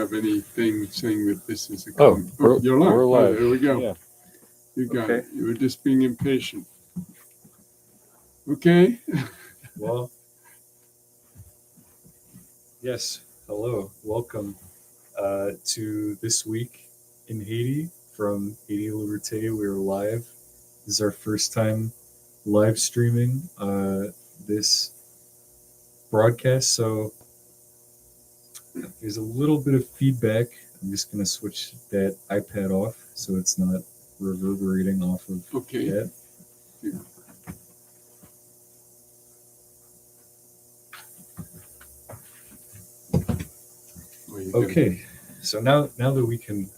have anything saying that this is a You're live. We're live. There we go. Yeah. You got Okay. it. You were just being impatient. Okay. Well, yes. Hello. Welcome to This Week in Haiti from Haiti Liberté. We're live. This is our first time live streaming this broadcast. So there's a little bit of feedback. I'm just going to switch that iPad off so it's not reverberating off of Okay. that. Yeah. Well, you gotta- Okay, so now that we can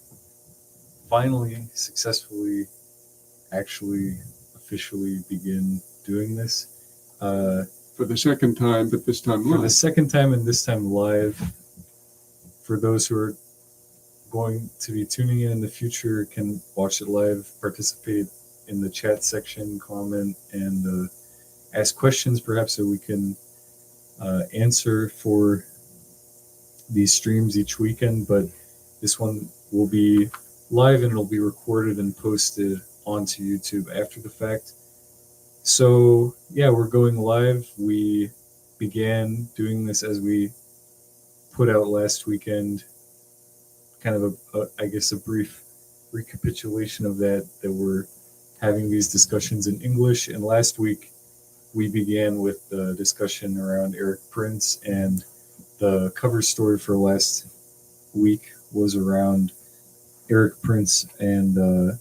finally successfully actually officially begin doing this For the second time, but this time for the live. second time and this time live, for those who are going to be tuning in the future can watch it live, participate in the chat section, comment, and ask questions perhaps that we can answer for these streams each weekend. But this one will be live and it'll be recorded and posted onto YouTube after the fact. So yeah, we're going live. We began doing this as we put out last weekend kind of a brief recapitulation of that we're having these discussions in English. And last week we began with the discussion around Eric Prince, and the cover story for last week was around Eric Prince and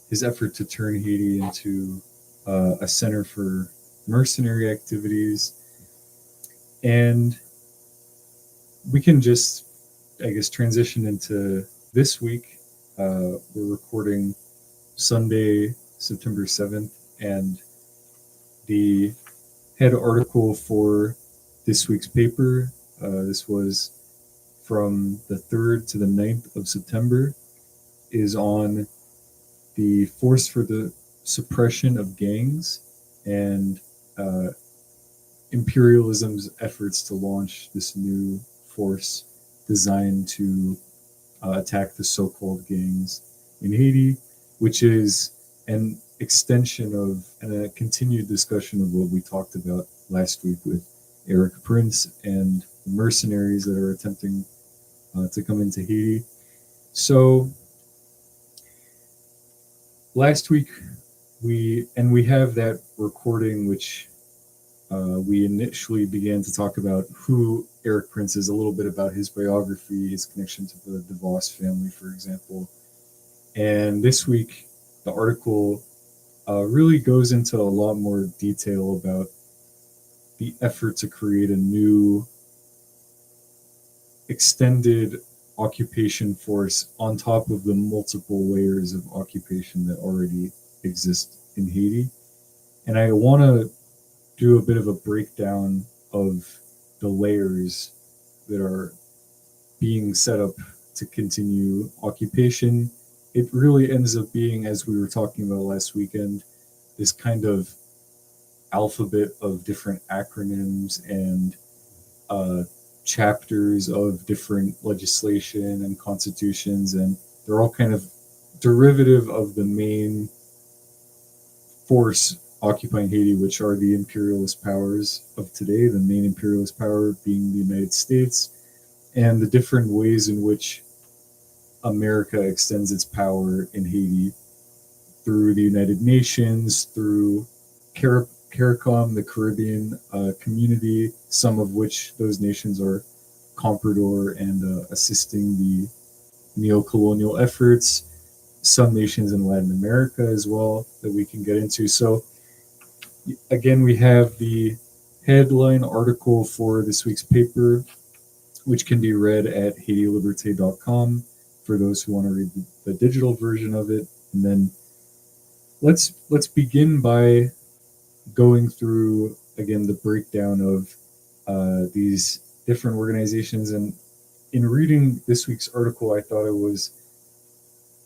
his effort to turn Haiti into a center for mercenary activities. And we can just, I guess, transition into this week. We're recording Sunday, September 7th, and the head article for this week's paper, this was from the 3rd to the 9th of September, is on the force for the suppression of gangs and imperialism's efforts to launch this new force designed to attack the so-called gangs in Haiti, which is an extension of and a continued discussion of what we talked about last week with Eric Prince and the mercenaries that are attempting to come into Haiti. So last week we have that recording, which we initially began to talk about who Eric Prince is, a little bit about his biography, his connection to the DeVos family, for example. And this week, the article really goes into a lot more detail about the effort to create a new extended occupation force on top of the multiple layers of occupation that already exist in Haiti. And I want to do a bit of a breakdown of the layers that are being set up to continue occupation. It really ends up being, as we were talking about last weekend, this kind of alphabet of different acronyms and chapters of different legislation and constitutions, and they're all kind of derivative of the main force occupying Haiti, which are the imperialist powers of today, the main imperialist power being the United States, and the different ways in which America extends its power in Haiti through the United Nations, through CARICOM, the Caribbean community, some of which those nations are comprador and assisting the neo-colonial efforts, some nations in Latin America as well that we can get into. So again, we have the headline article for this week's paper, which can be read at HaitiLiberté.com for those who want to read the digital version of it. And then let's begin by going through again the breakdown of these different organizations. And in reading this week's article, I thought it was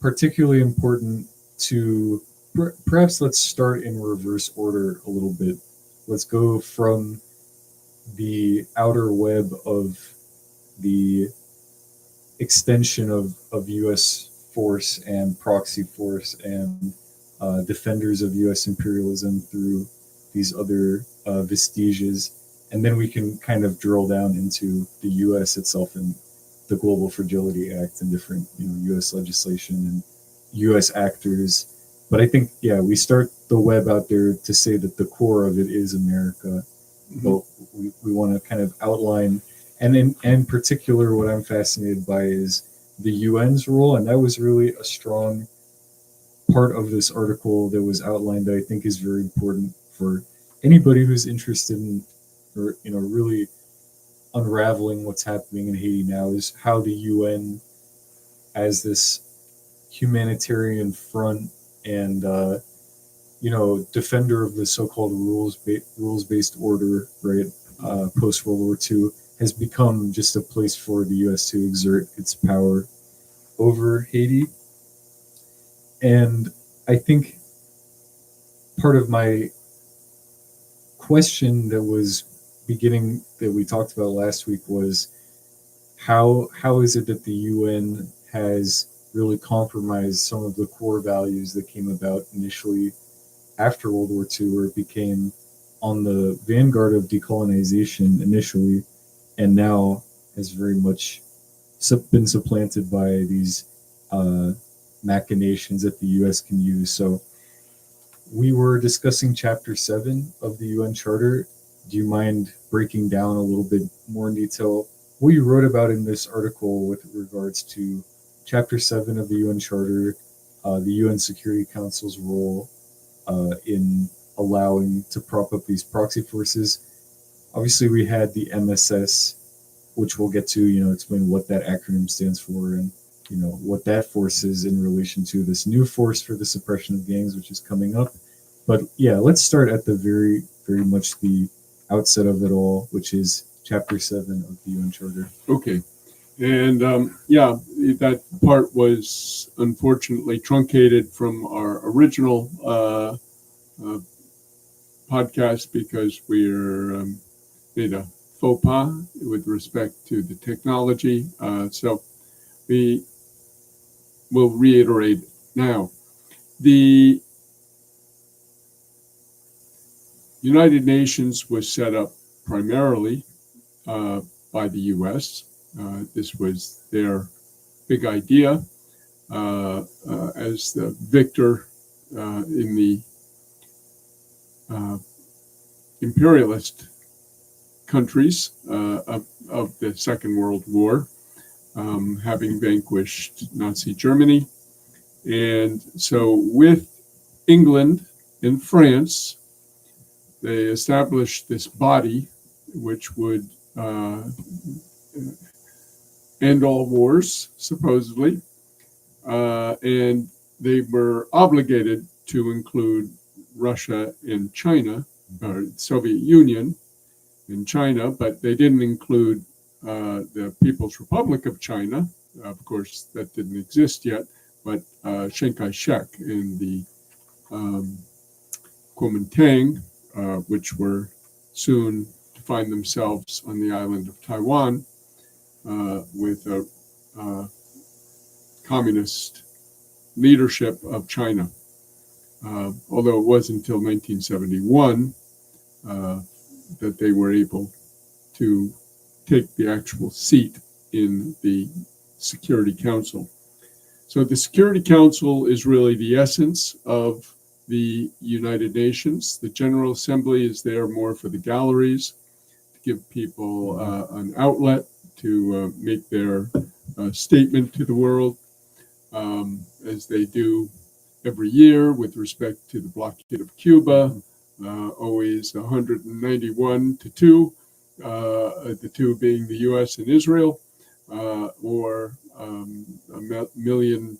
particularly important to perhaps let's start in reverse order a little bit. Let's go from the outer web of the extension of U.S. force and proxy force and defenders of U.S. imperialism through these other vestiges. And then we can kind of drill down into the U.S. itself and the Global Fragility Act and different, U.S. legislation and U.S. actors. But I think, yeah, we start the web out there to say that the core of it is America. But we want to kind of outline, and in particular, what I'm fascinated by is the UN's role, and that was really a strong part of this article that was outlined that I think is very important for anybody who's interested in, or really unraveling what's happening in Haiti now, is how the UN, as this humanitarian front and defender of the so-called rules-based order, right, post World War II, has become just a place for the U.S. to exert its power over Haiti. And I think part of my question that was beginning that we talked about last week was how is it that the UN has really compromised some of the core values that came about initially after World War II, where it became on the vanguard of decolonization initially, and now has very much been supplanted by these machinations that the U.S. can use. So we were discussing Chapter 7 of the UN Charter. Do you mind breaking down a little bit more in detail what you wrote about in this article with regards to Chapter 7 of the UN Charter, the UN Security Council's role in allowing to prop up these proxy forces? Obviously, we had the MSS, which we'll get to, explain what that acronym stands for and, what that force is in relation to this new force for the suppression of gangs, which is coming up. But yeah, let's start at the very, very much the outset of it all, which is Chapter 7 of the UN Charter. Okay. And that part was unfortunately truncated from our original podcast because we're made a faux pas with respect to the technology. So we will reiterate now. The United Nations was set up primarily by the U.S. This was their big idea as the victor in the imperialist countries of the Second World War, having vanquished Nazi Germany. And so with England and France, they established this body which would end all wars, supposedly. And they were obligated to include Russia and China, or Soviet Union and China, but they didn't include the People's Republic of China. Of course, that didn't exist yet, but Chiang Kai-shek and the Kuomintang, which were soon to find themselves on the island of Taiwan with a communist leadership of China. Although it wasn't until 1971 that they were able to take the actual seat in the Security Council. So the Security Council is really the essence of the United Nations. The General Assembly is there more for the galleries, to give people an outlet to make their statement to the world, as they do every year with respect to the blockade of Cuba, always 191 to 2, the two being the U.S. and Israel, or a million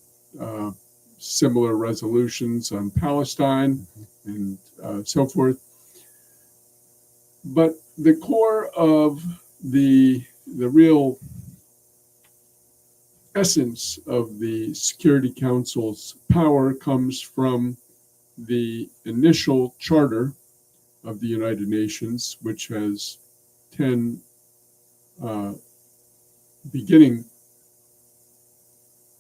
similar resolutions on Palestine and so forth. But the core of the real essence of the Security Council's power comes from the initial charter of the United Nations, which has 10 beginning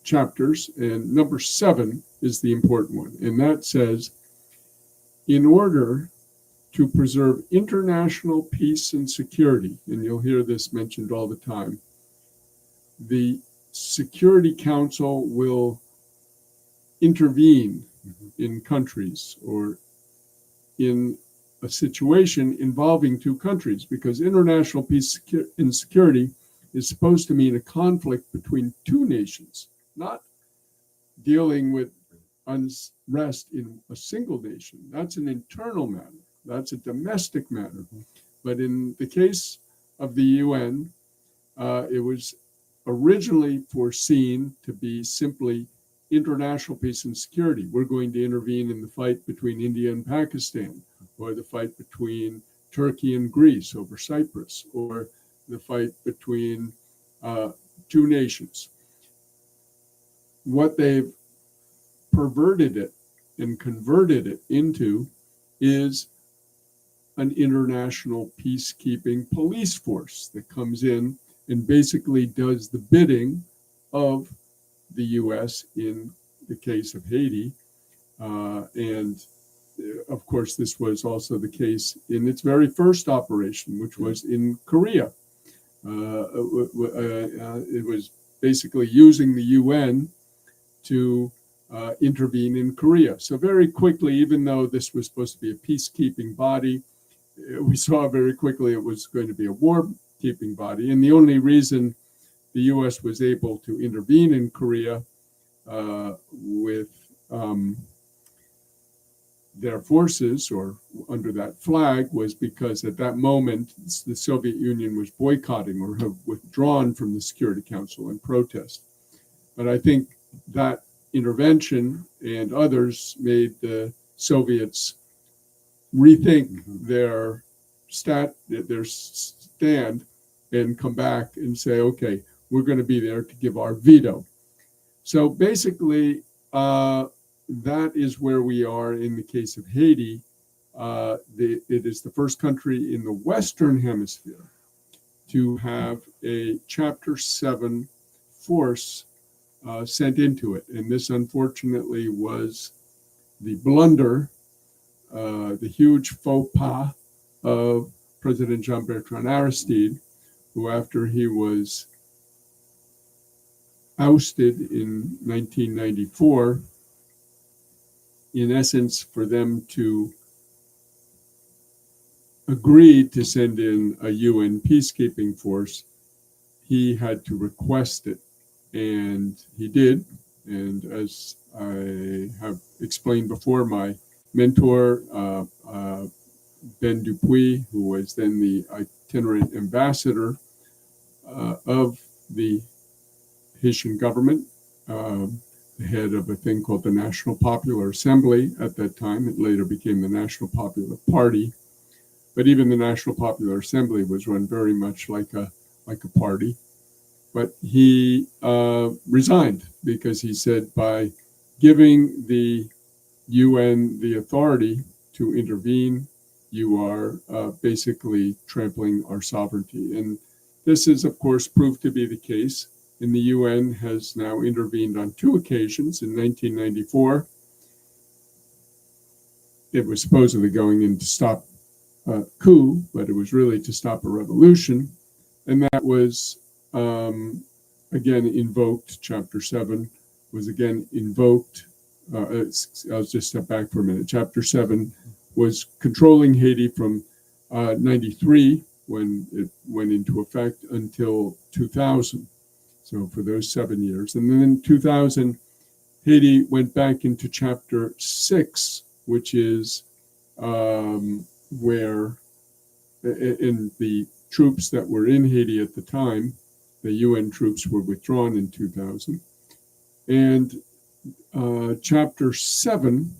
chapters, and number 7 is the important one. And that says, in order to preserve international peace and security, and you'll hear this mentioned all the time, the Security Council will intervene in countries or in a situation involving two countries, because international peace and security is supposed to mean a conflict between two nations, not dealing with unrest in a single nation. That's an internal matter. That's a domestic matter. But in the case of the UN, it was originally foreseen to be simply international peace and security. We're going to intervene in the fight between India and Pakistan, or the fight between Turkey and Greece over Cyprus, or the fight between two nations. What they've perverted it and converted it into is an international peacekeeping police force that comes in and basically does the bidding of the U.S. in the case of Haiti. And of course, this was also the case in its very first operation, which was in Korea. It was basically using the UN to intervene in Korea. So very quickly, even though this was supposed to be a peacekeeping body, we saw very quickly it was going to be a war-keeping body. And the only reason the U.S. was able to intervene in Korea with their forces, or under that flag, was because at that moment the Soviet Union was boycotting or have withdrawn from the Security Council in protest. But I think that intervention and others made the Soviets rethink their stand and come back and say, okay, we're going to be there to give our veto. So basically, that is where we are in the case of Haiti. It is the first country in the Western Hemisphere to have a Chapter 7 force sent into it. And this, unfortunately, was the blunder, the huge faux pas of President Jean-Bertrand Aristide, who, after he was ousted in 1994, in essence, for them to agree to send in a UN peacekeeping force, he had to request it. And he did. And as I have explained before, my mentor, Ben Dupuy, who was then the itinerant ambassador of the Haitian government, the head of a thing called the National Popular Assembly at that time. It later became the National Popular Party. But even the National Popular Assembly was run very much like a party. But he resigned because he said, by giving the UN the authority to intervene, you are basically trampling our sovereignty. And this is, of course, proved to be the case. And the UN has now intervened on 2 occasions. In 1994, it was supposedly going in to stop a coup, but it was really to stop a revolution. And that was again invoked. Chapter 7 was again invoked. I'll just step back for a minute. Chapter 7 was controlling Haiti from 93, when it went into effect, until 2000. So for those 7 years. And then in 2000, Haiti went back into Chapter 6, which is where in the troops that were in Haiti at the time, the UN troops were withdrawn in 2000. And Chapter 7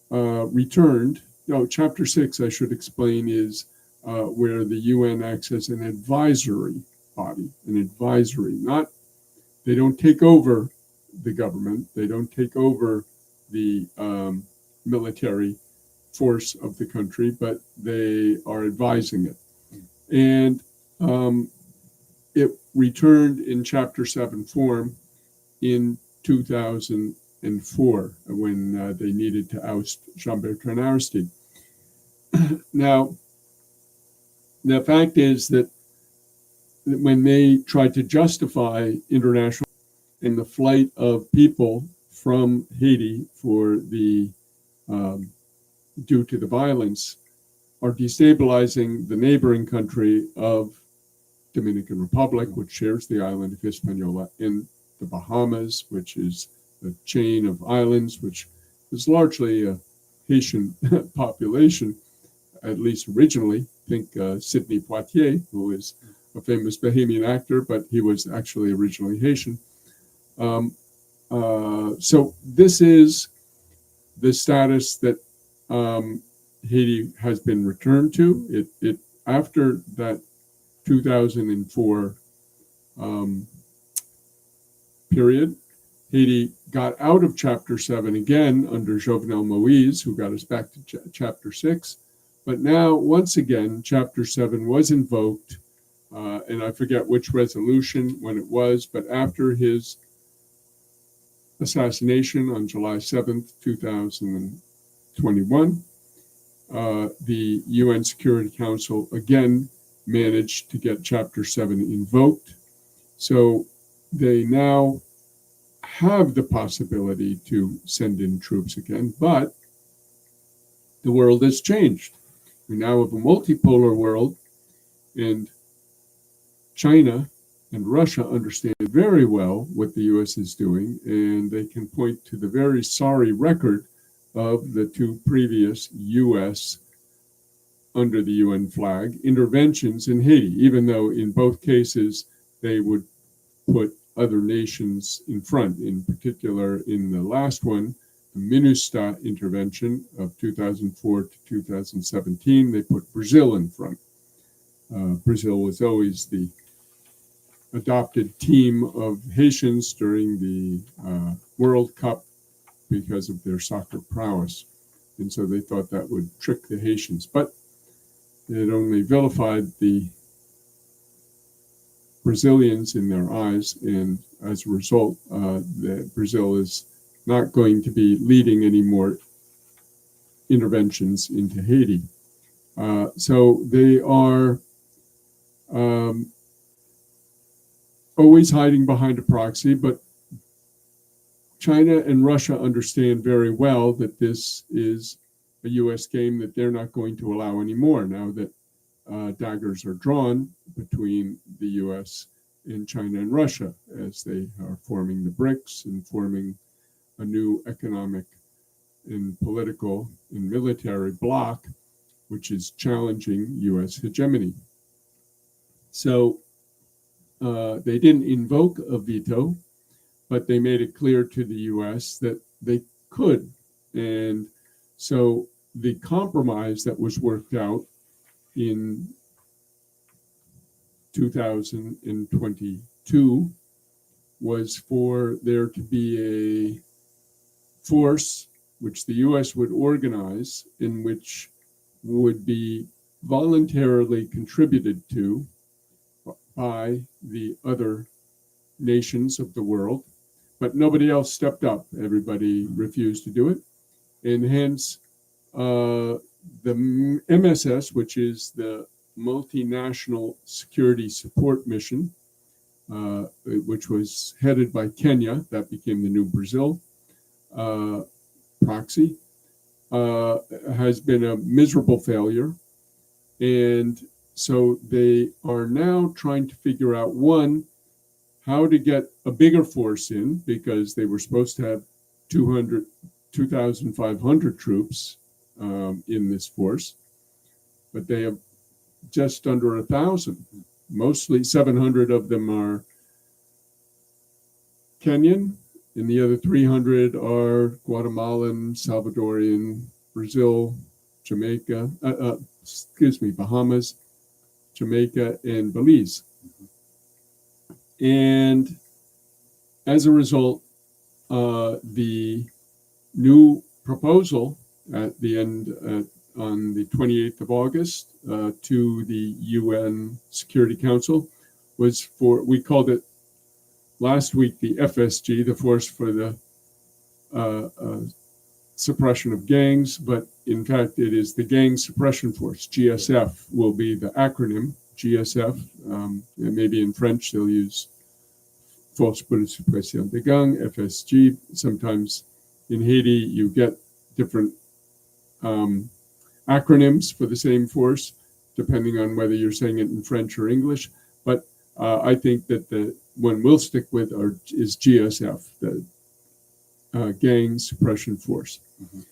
returned. No, Chapter 6, I should explain, is where the UN acts as an advisory body, an advisory, not, they don't take over the government, they don't take over the military force of the country, but they are advising it. And it returned in Chapter 7 form in 2004 when they needed to oust Jean-Bertrand Aristide. Now, the fact is that when they tried to justify international in the flight of people from Haiti for the due to the violence, are destabilizing the neighboring country of Dominican Republic, which shares the island of Hispaniola, in the Bahamas, which is a chain of islands, which is largely a Haitian population, at least originally. Think Sidney Poitier, who is a famous Bahamian actor, but he was actually originally Haitian. So this is the status that Haiti has been returned to. It after that 2004 period, Haiti got out of Chapter 7 again under Jovenel Moïse, who got us back to Chapter 6. But now, once again, Chapter 7 was invoked, and I forget which resolution when it was, but after his assassination on July 7th, 2021, the UN Security Council again managed to get Chapter 7 invoked. So they now have the possibility to send in troops again, but the world has changed. We now have a multipolar world, and China and Russia understand very well what the US is doing, and they can point to the very sorry record of the two previous US, under the UN flag, interventions in Haiti, even though in both cases they would put other nations in front. In particular, in the last one, the MINUSTAH intervention of 2004 to 2017, they put Brazil in front. Brazil was always the adopted team of Haitians during the World Cup because of their soccer prowess. And so they thought that would trick the Haitians. But it only vilified the Brazilians in their eyes. And as a result, Brazil is not going to be leading any more interventions into Haiti. So they are always hiding behind a proxy, but China and Russia understand very well that this is a U.S. game that they're not going to allow anymore now that daggers are drawn between the U.S. and China and Russia as they are forming the BRICS and forming a new economic and political and military bloc, which is challenging U.S. hegemony. So they didn't invoke a veto, but they made it clear to the U.S. that they could. And so the compromise that was worked out in 2022 was for there to be a force which the U.S. would organize, in which would be voluntarily contributed to by the other nations of the world, but nobody else stepped up. Everybody refused to do it. And hence, the MSS, which is the Multinational Security Support Mission, which was headed by Kenya, that became the new Brazil proxy, has been a miserable failure. And so they are now trying to figure out, one, how to get a bigger force in, because they were supposed to have 2,500 troops in this force, but they have just under 1,000. Mostly 700 of them are Kenyan, and the other 300 are Guatemalan, Salvadorian, Brazil, Jamaica, Bahamas, Jamaica, and Belize. And as a result, the new proposal at the end, on the 28th of August, to the UN Security Council was for, we called it last week the FSG, the Force for the Suppression of Gangs, but in fact it is the Gang Suppression Force. GSF will be the acronym. GSF, and maybe in French they'll use Force pour la Suppression des Gangs, FSG. Sometimes in Haiti you get different acronyms for the same force, depending on whether you're saying it in French or English. But I think that the one we'll stick with is GSF, the Gang Suppression Force. Mhm.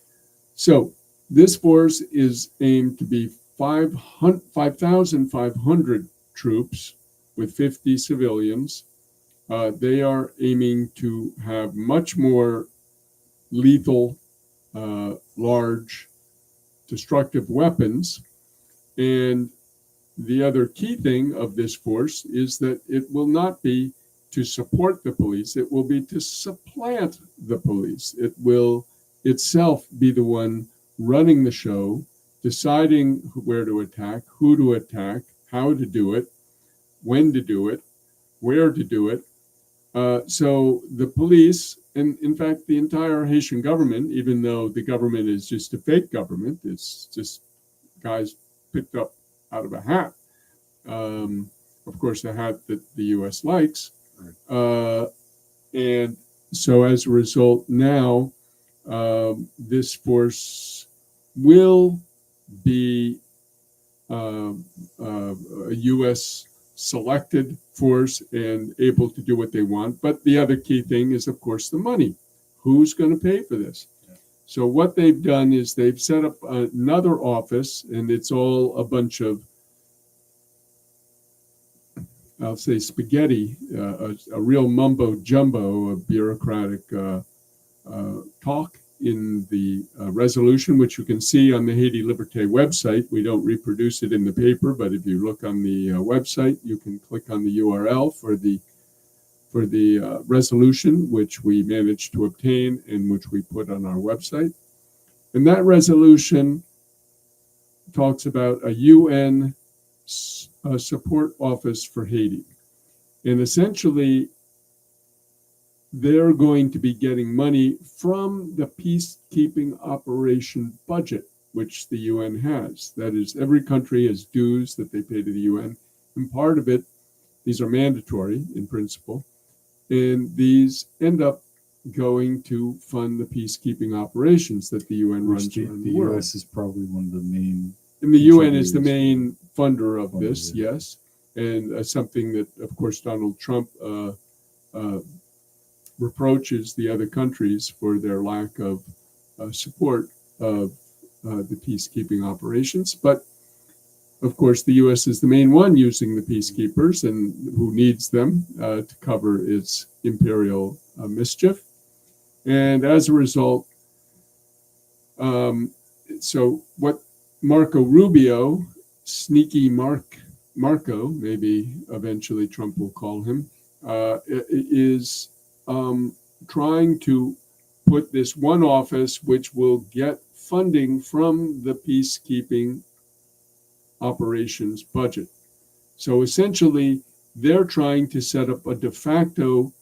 So this force is aimed to be 5,500 troops with 50 civilians. They are aiming to have much more lethal, large, destructive weapons. And the other key thing of this force is that it will not be to support the police, it will be to supplant the police. It will itself be the one running the show, deciding where to attack, who to attack, how to do it, when to do it, where to do it. So the police, and in fact the entire Haitian government, even though the government is just a fake government, it's just guys picked up out of a hat. Of course, a hat that the U.S. likes. And so as a result, now this force will be a U.S. selected force and able to do what they want. But the other key thing is, of course, the money. Who's going to pay for this? So what they've done is they've set up another office, and it's all a bunch of, I'll say, spaghetti, a real mumbo jumbo of bureaucratic talk in the resolution, which you can see on the Haiti Liberté website. We don't reproduce it in the paper, but if you look on the website, you can click on the URL for the resolution, which we managed to obtain and which we put on our website. And that resolution talks about a UN support office for Haiti. And essentially, they're going to be getting money from the peacekeeping operation budget, which the UN has. That is, every country has dues that they pay to the UN. And part of it, these are mandatory in principle, and these end up going to fund the peacekeeping operations that the UN runs around the world. U.S. is probably one of the main. And the UN is the main funder of this, yes, and something that, of course, Donald Trump reproaches the other countries for their lack of support of the peacekeeping operations. But of course, the U.S. is the main one using the peacekeepers and who needs them to cover its imperial mischief. And as a result, so what Marco Rubio, sneaky Marco, maybe eventually Trump will call him, is trying to put this one office which will get funding from the peacekeeping operations budget. So essentially, they're trying to set up a de facto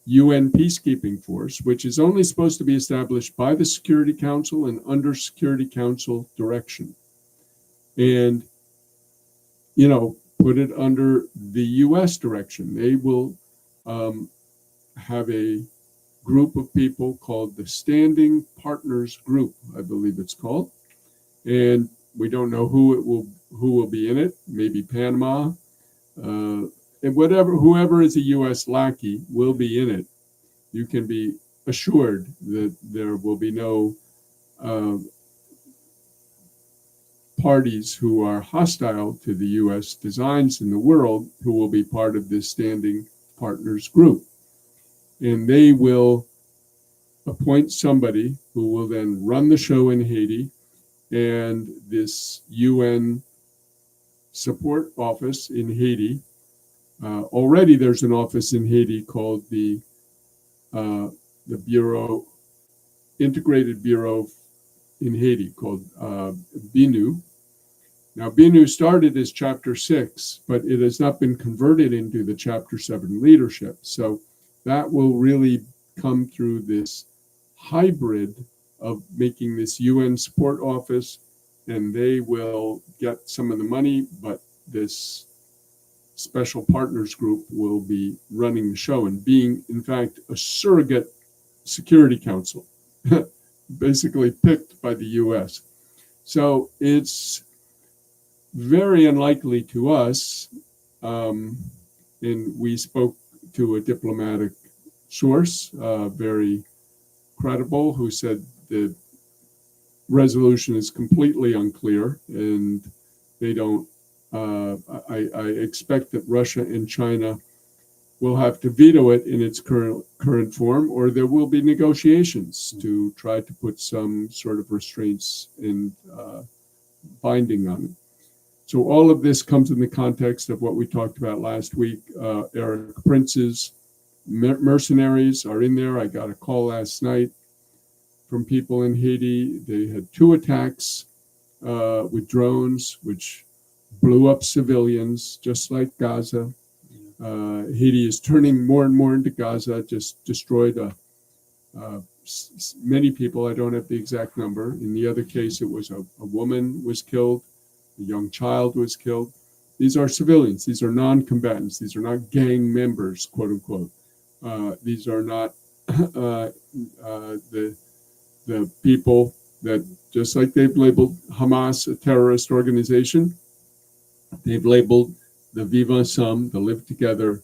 UN peacekeeping force, which is only supposed to be established by the Security Council and under Security Council direction. And, put it under the US direction. They will have a group of people called the Standing Partners Group, I believe it's called. And we don't know who will be in it. Maybe Panama, and whoever is a U.S. lackey will be in it. You can be assured that there will be no parties who are hostile to the U.S. designs in the world who will be part of this Standing Partners Group. And they will appoint somebody who will then run the show in Haiti. And this UN support office in Haiti, already there's an office in Haiti called the Bureau, Integrated Bureau in Haiti, called BINU. Now, BINU started as Chapter 6, but it has not been converted into the Chapter 7 leadership. So that will really come through this hybrid of making this UN support office, and they will get some of the money, but this special partners group will be running the show and being, in fact, a surrogate Security Council, basically picked by the US. So it's very unlikely to us, and we spoke to a diplomatic source, very credible, who said the resolution is completely unclear, and they don't. I expect that Russia and China will have to veto it in its current form, or there will be negotiations to try to put some sort of restraints and binding on it. So all of this comes in the context of what we talked about last week. Eric Prince's mercenaries are in there. I got a call last night from people in Haiti. They had 2 attacks with drones, which blew up civilians, just like Gaza. Haiti is turning more and more into Gaza, just destroyed many people. I don't have the exact number. In the other case, it was a woman was killed, a young child was killed. These are civilians. These are non-combatants. These are not gang members, quote unquote. These are not the people that, just like they've labeled Hamas a terrorist organization, they've labeled the Vivre Ensemble, the Live Together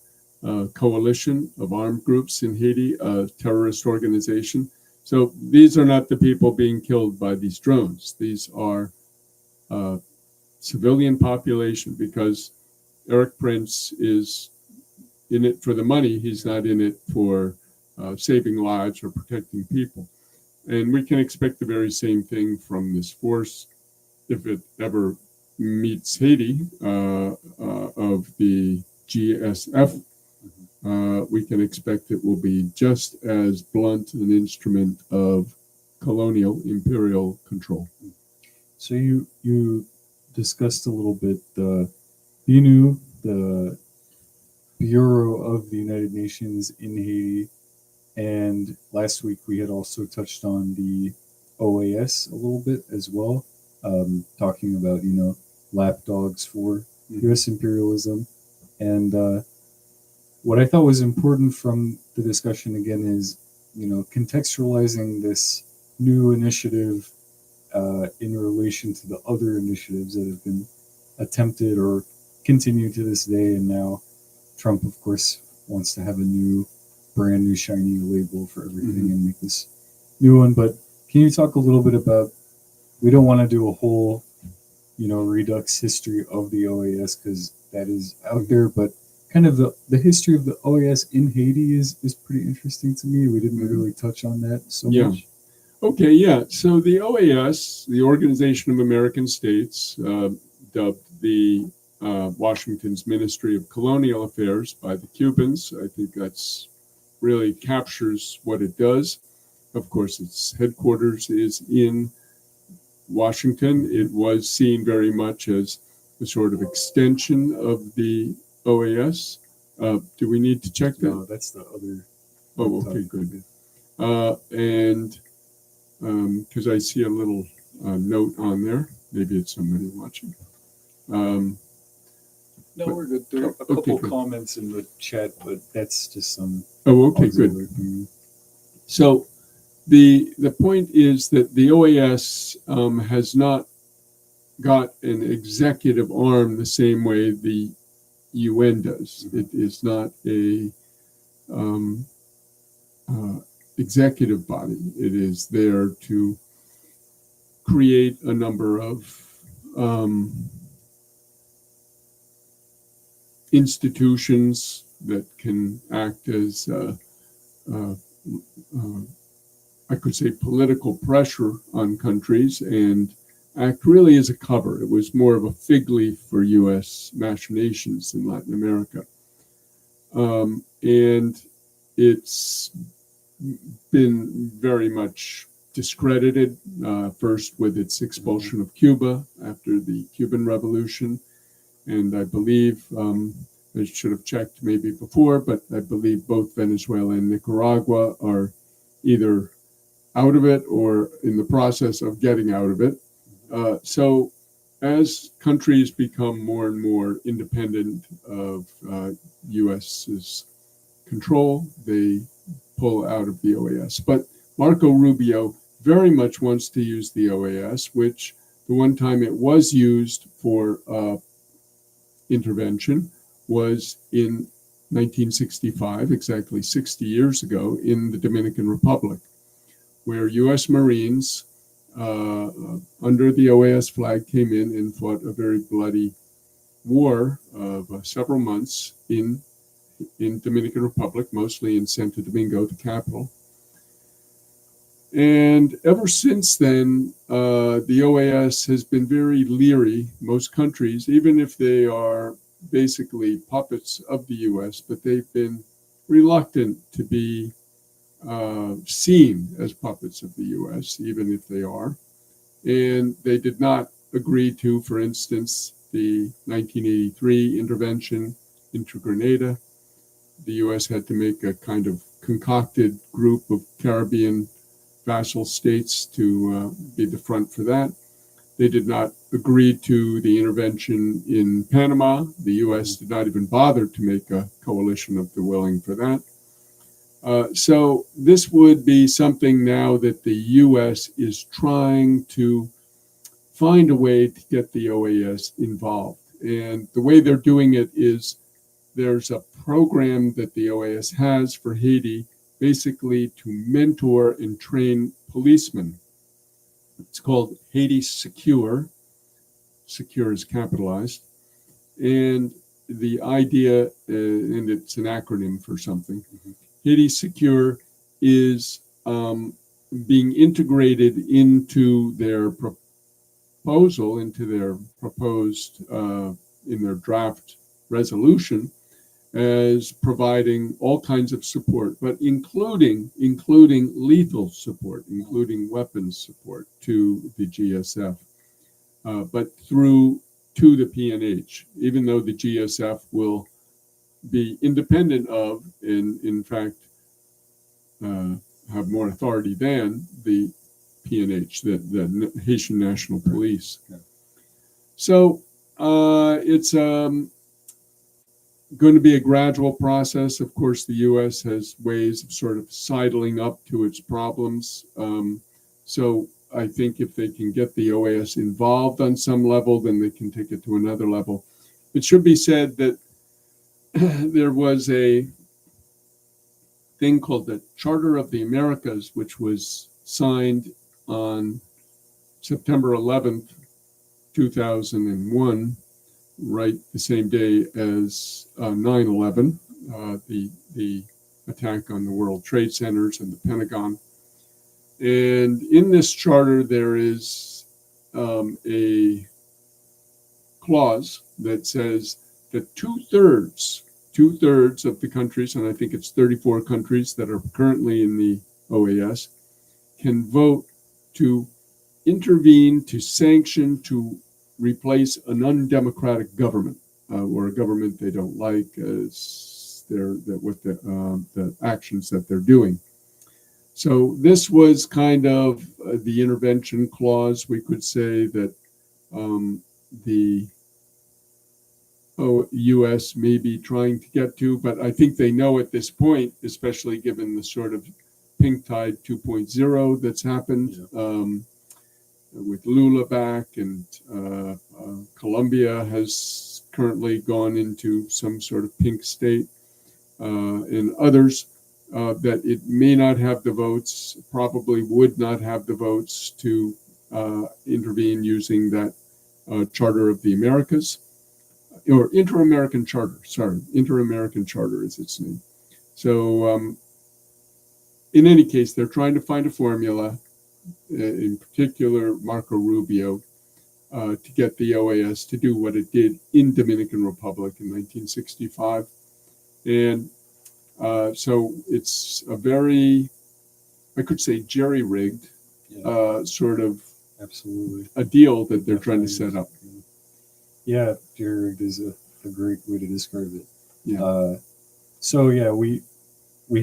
coalition of armed groups in Haiti, a terrorist organization. So these are not the people being killed by these drones. These are civilian population, because Eric Prince is in it for the money. He's not in it for saving lives or protecting people. And we can expect the very same thing from this force if it ever meets Haiti of the GSF. We can expect it will be just as blunt an instrument of colonial imperial control. So you discussed a little bit the BNU, the Bureau of the United Nations in Haiti, and last week we had also touched on the OAS a little bit as well, talking about lapdogs for U.S. imperialism. And what I thought was important from the discussion again is contextualizing this new initiative in relation to the other initiatives that have been attempted or continue to this day. And now Trump, of course, wants to have a brand new shiny label for everything and make this new one. But can you talk a little bit about, we don't want to do a whole, redux history of the OAS because that is out there, but kind of the history of the OAS in Haiti is pretty interesting to me. We didn't really touch on that so much. Okay, yeah. So the OAS, the Organization of American States, dubbed the Washington's Ministry of Colonial Affairs by the Cubans. I think that's really captures what it does. Of course, its headquarters is in Washington. It was seen very much as a sort of extension of the OAS. Do we need to check that? No, that's the other. Oh, okay, good. And because I see a little note on there. Maybe it's somebody watching. No, we're good. There are a couple comments in the chat, but that's just some. Oh, okay, good. So the point is that the OAS has not got an executive arm the same way the UN does. It is not a executive body. It is there to create a number of institutions that can act as I could say political pressure on countries and act really as a cover. It was more of a fig leaf for U.S. machinations in Latin America. And it's been very much discredited, first with its expulsion of Cuba after the Cuban Revolution. And I believe I should have checked maybe before, but I believe both Venezuela and Nicaragua are either out of it or in the process of getting out of it. So as countries become more and more independent of U.S.'s control, they pull out of the OAS. But Marco Rubio very much wants to use the OAS, which the one time it was used for intervention was in 1965, exactly 60 years ago, in the Dominican Republic, where U.S. Marines under the OAS flag came in and fought a very bloody war of several months in Dominican Republic, mostly in Santo Domingo, the capital. And ever since then, the OAS has been very leery, most countries, even if they are basically puppets of the U.S., but they've been reluctant to be seen as puppets of the U.S., even if they are. And they did not agree to, for instance, the 1983 intervention into Grenada. The U.S. had to make a kind of concocted group of Caribbean vassal states to be the front for that. They did not agree to the intervention in Panama. The U.S. did not even bother to make a coalition of the willing for that. So this would be something now that the U.S. is trying to find a way to get the OAS involved. And the way they're doing it is there's a program that the OAS has for Haiti, basically to mentor and train policemen. It's called Haiti Secure. Secure is capitalized. And the idea, and it's an acronym for something, Haiti Secure is being integrated into their proposal, into their proposed, in their draft resolution, as providing all kinds of support, but including lethal support, including weapons support to the GSF, but through to the PNH, even though the GSF will be independent of, and in fact have more authority than the PNH, the Haitian National Police. Yeah. So it's going to be a gradual process. Of course, the U.S. has ways of sort of sidling up to its problems. So I think if they can get the OAS involved on some level, then they can take it to another level. It should be said that there was a thing called the Charter of the Americas, which was signed on September 11th, 2001, right the same day as 9/11, the attack on the World Trade Centers and the Pentagon. And in this charter, there is a clause that says that two-thirds of the countries, and I think it's 34 countries that are currently in the OAS, can vote to intervene, to sanction, to replace an undemocratic government or a government they don't like as with the actions that they're doing. So this was kind of the intervention clause. We could say that the U.S. may be trying to get to, but I think they know at this point, especially given the sort of pink tide 2.0 that's happened. Yeah. With Lula back, and Colombia has currently gone into some sort of pink state, and others, that it may not have the votes, probably would not have the votes to intervene using that Charter of the Americas, or Inter-American Charter, Inter-American Charter is its name. So in any case, they're trying to find a formula, in particular Marco Rubio, to get the OAS to do what it did in Dominican Republic in 1965. And so it's a very, I could say, jerry-rigged sort of absolutely a deal that they're trying to set up. Yeah, jerry-rigged is a great way to describe it. Yeah. So yeah, we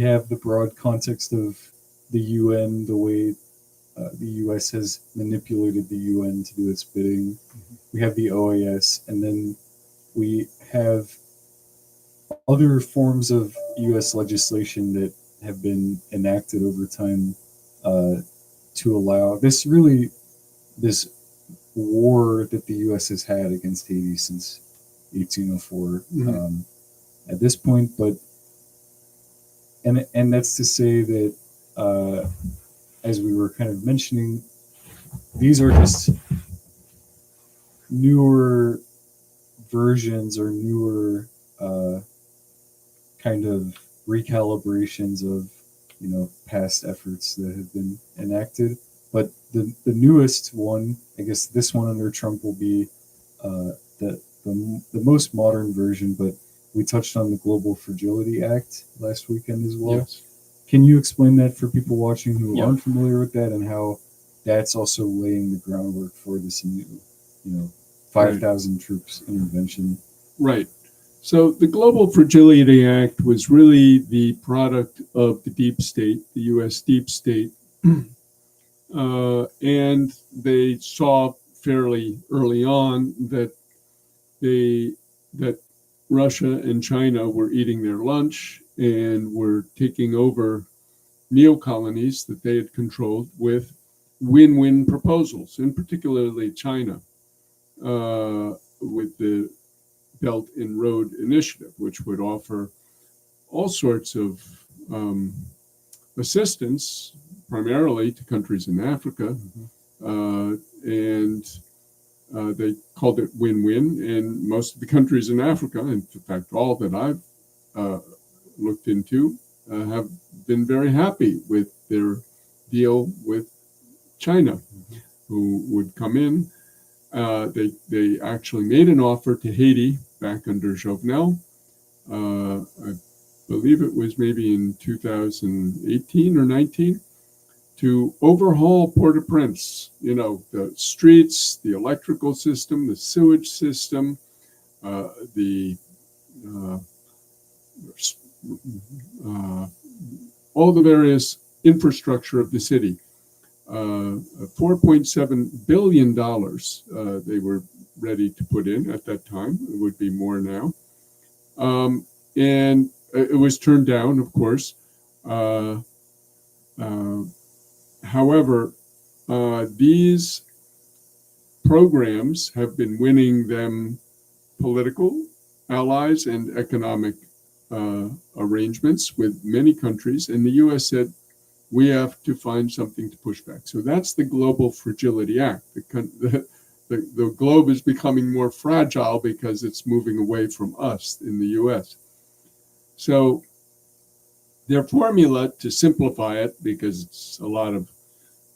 have the broad context of the UN, the way the U.S. has manipulated the UN to do its bidding. We have the OAS, and then we have other forms of U.S. legislation that have been enacted over time to allow this war that the U.S. has had against Haiti since 1804 at this point, but and that's to say that as we were kind of mentioning, these are just newer versions or newer kind of recalibrations of past efforts that have been enacted. But the newest one, I guess this one under Trump will be the most modern version, but we touched on the Global Fragility Act last weekend as well. Yes. Can you explain that for people watching who Yeah. aren't familiar with that, and how that's also laying the groundwork for this new, 5,000 troops intervention? Right. So the Global Fragility Act was really the product of the deep state, the U.S. deep state. And they saw fairly early on that that Russia and China were eating their lunch and were taking over neo-colonies that they had controlled with win-win proposals, and particularly China, with the Belt and Road Initiative, which would offer all sorts of assistance, primarily to countries in Africa, and they called it win-win. And most of the countries in Africa, in fact, all that I've looked into, have been very happy with their deal with China, who would come in. They actually made an offer to Haiti back under Jovenel. I believe it was maybe in 2018 or 19, to overhaul Port-au-Prince, the streets, the electrical system, the sewage system, all the various infrastructure of the city. $4.7 billion they were ready to put in at that time. It would be more now. And it was turned down, of course. However, these programs have been winning them political allies and economic arrangements with many countries. And the U.S. said, we have to find something to push back. So that's the Global Fragility Act. The globe is becoming more fragile because it's moving away from us in the U.S. So their formula, to simplify it, because it's a lot of,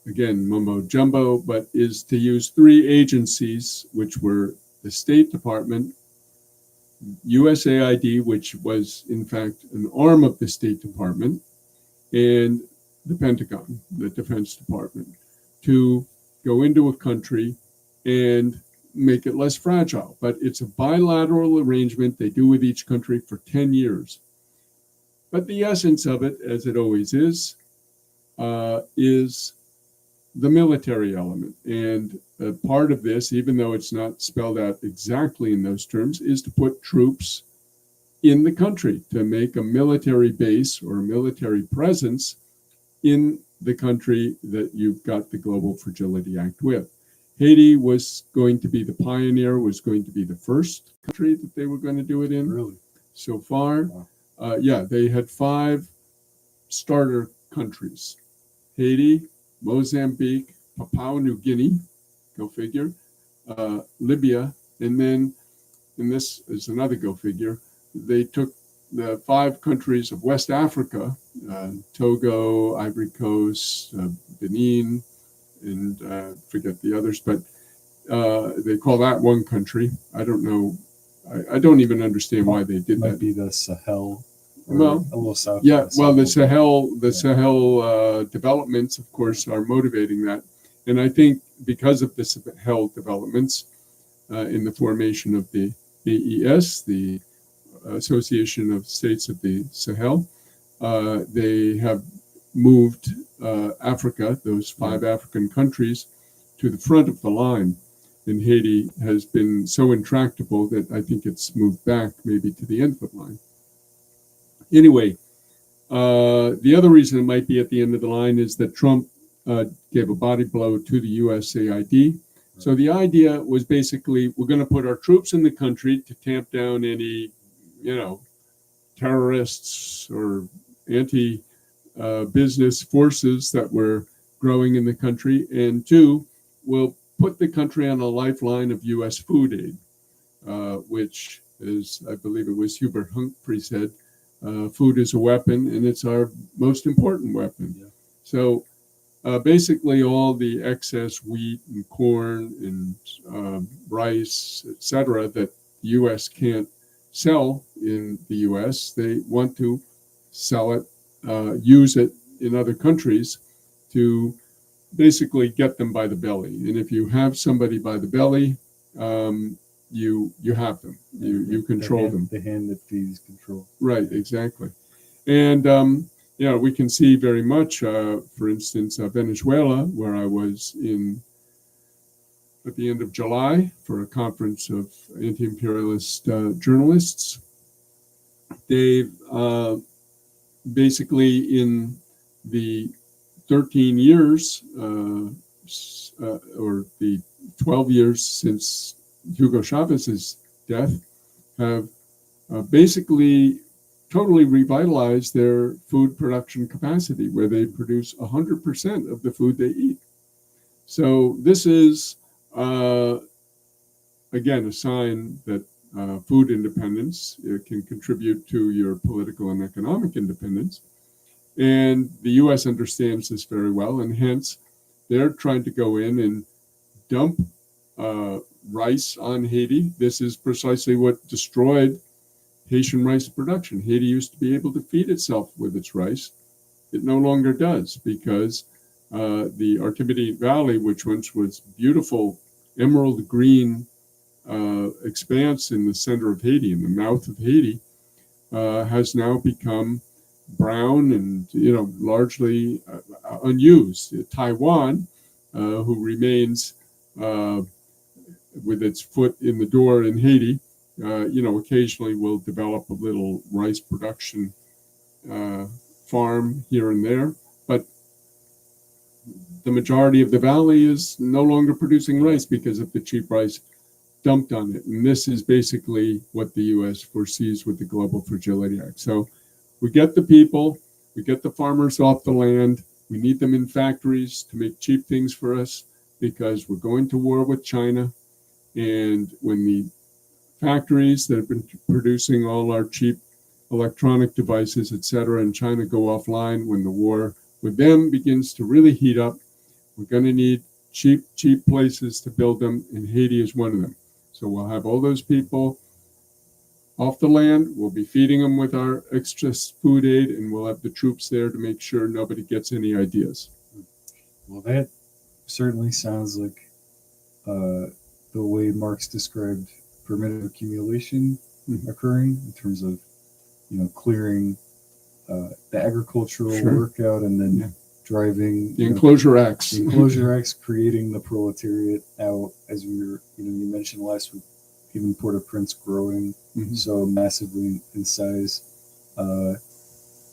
again, mumbo jumbo, but is to use three agencies, which were the State Department, USAID, which was in fact an arm of the State Department, and the Pentagon, the Defense Department, to go into a country and make it less fragile. But it's a bilateral arrangement they do with each country for 10 years. But the essence of it, as it always is the military element. And part of this, even though it's not spelled out exactly in those terms, is to put troops in the country, to make a military base or a military presence in the country that you've got the Global Fragility Act with. Haiti was going to be the pioneer, was going to be the first country that they were going to do it in. Really? So far, Wow. They had 5 starter countries: Haiti, Mozambique, Papua New Guinea, go figure, Libya, and then, and this is another go figure, they took the 5 countries of West Africa, Togo, Ivory Coast, Benin, and forget the others, but they call that one country. I don't know. I don't even understand why they did Might that. be the Sahel. Or Well, a little south. yeah, well, the Sahel. Sahel developments, of course, are motivating that. And I think because of the Sahel developments in the formation of the AES, the Association of States of the Sahel. They have moved Africa, those 5 African countries, to the front of the line. And Haiti has been so intractable that I think it's moved back maybe to the end of the line. Anyway, the other reason it might be at the end of the line is that Trump gave a body blow to the USAID. So the idea was basically, we're going to put our troops in the country to tamp down any, terrorists or anti-business forces that were growing in the country. And 2, we'll put the country on a lifeline of U.S. food aid, which is, I believe it was Hubert Humphrey said, food is a weapon, and it's our most important weapon. Yeah. So basically all the excess wheat and corn and rice, etc., that the U.S. can't sell in the U.S., they want to sell it, use it in other countries to basically get them by the belly. And if you have somebody by the belly, you have them. You control them. The hand that feeds control. Right, exactly. And we can see very much, for instance, Venezuela, where I was at the end of July for a conference of anti-imperialist journalists. They've basically, in the 13 years or the 12 years since Hugo Chavez's death, have basically totally revitalized their food production capacity, where they produce 100% of the food they eat. So this is, again, a sign that food independence can contribute to your political and economic independence. And the U.S. understands this very well, and hence they're trying to go in and dump rice on Haiti. This is precisely what destroyed Haitian rice production. Haiti used to be able to feed itself with its rice. It no longer does, because the Artibonite Valley, which once was beautiful emerald green expanse in the center of Haiti, in the mouth of Haiti, has now become brown and largely unused. Taiwan, who remains with its foot in the door in Haiti, occasionally will develop a little rice production farm here and there, but the majority of the valley is no longer producing rice because of the cheap rice dumped on it. And this is basically what the U.S. foresees with the Global Fragility Act. So we get the people, we get the farmers off the land, we need them in factories to make cheap things for us, because we're going to war with China. And when the factories that have been producing all our cheap electronic devices, etc., in China go offline, when the war with them begins to really heat up, we're going to need cheap places to build them, and Haiti is one of them. So we'll have all those people off the land, we'll be feeding them with our extra food aid, and we'll have the troops there to make sure nobody gets any ideas. Well, that certainly sounds like the way Marx described primitive accumulation occurring, in terms of clearing the agricultural workout, and then driving the Enclosure Acts. The Enclosure Acts, creating the proletariat out, as we were, you mentioned last week, even Port-au-Prince growing so massively in size,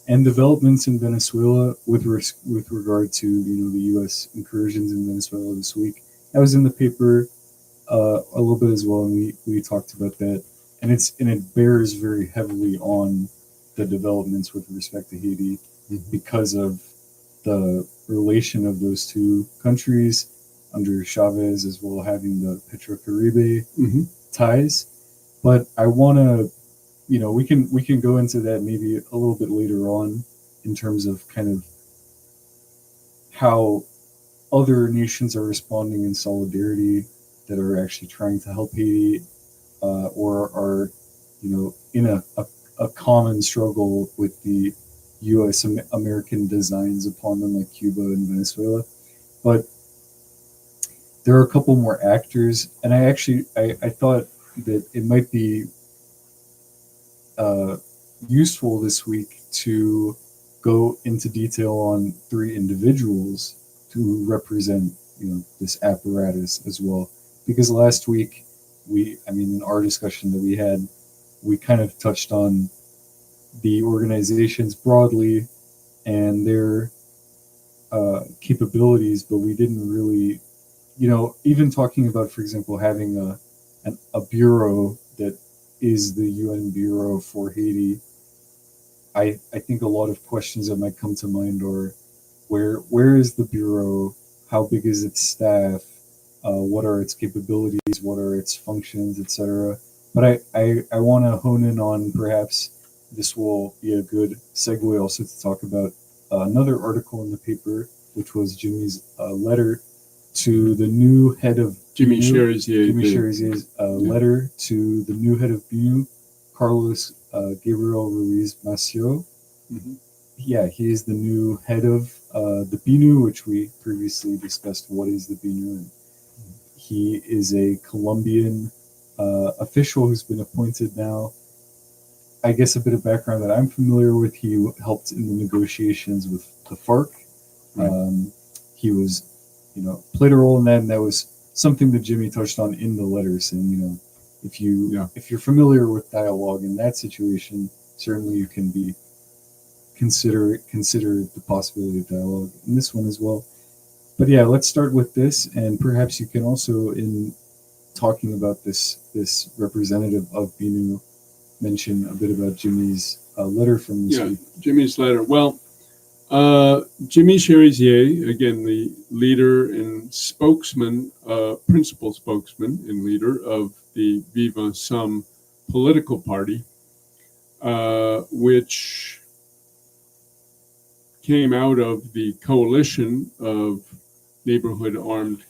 and developments in Venezuela with regard to the U.S. incursions in Venezuela this week. That was in the paper a little bit as well, and we talked about that, and it bears very heavily on the developments with respect to Haiti, because of the relation of those two countries under Chavez, as well having the Petro-Caribe ties. But I want to, we can go into that maybe a little bit later on, in terms of kind of how other nations are responding in solidarity, that are actually trying to help Haiti, or are in a common struggle with the U.S. American designs upon them, like Cuba and Venezuela. But there are a couple more actors, and I thought that it might be useful this week to go into detail on three individuals to represent, this apparatus as well. Because last week in our discussion that we had, we kind of touched on the organizations broadly and their capabilities, but we didn't really, even talking about, for example, having a bureau that is the UN Bureau for Haiti. I think a lot of questions that might come to mind are where is the bureau? How big is its staff? What are its capabilities? What are its functions, etc. But I want to hone in on, perhaps this will be a good segue also to talk about another article in the paper, which was Jimmy's letter to the new head of Jimmy BNU, Cherizier's letter to the new head of BNU, Carlos Gabriel Ruiz Macio. Mm-hmm. Yeah, he is the new head of the BNU, which we previously discussed. What is the BNU? And he is a Colombian official who's been appointed now. I guess a bit of background that I'm familiar with: he helped in the negotiations with the FARC. Right. He was, played a role in that, and that was something that Jimmy touched on in the letter, saying, if you're familiar with dialogue in that situation, certainly you can be consider the possibility of dialogue in this one as well. But yeah, let's start with this, and perhaps you can also, in talking about this representative of BNU, mention a bit about Jimmy's letter from this week. Jimmy's letter. Well, Jimmy Cherizier, again, the leader and principal spokesman and leader of the Vive Ensemble political party, which came out of the coalition of neighborhood armed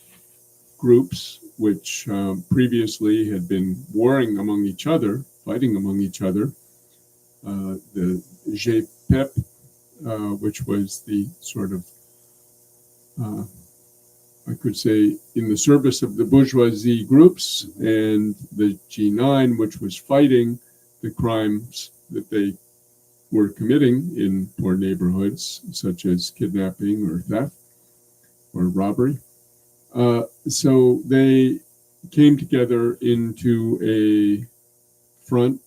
groups, which previously had been fighting among each other. The Sept, which was the sort of, I could say, in the service of the bourgeoisie groups, and the G9, which was fighting the crimes that they were committing in poor neighborhoods, such as kidnapping or theft or robbery. So they came together into a front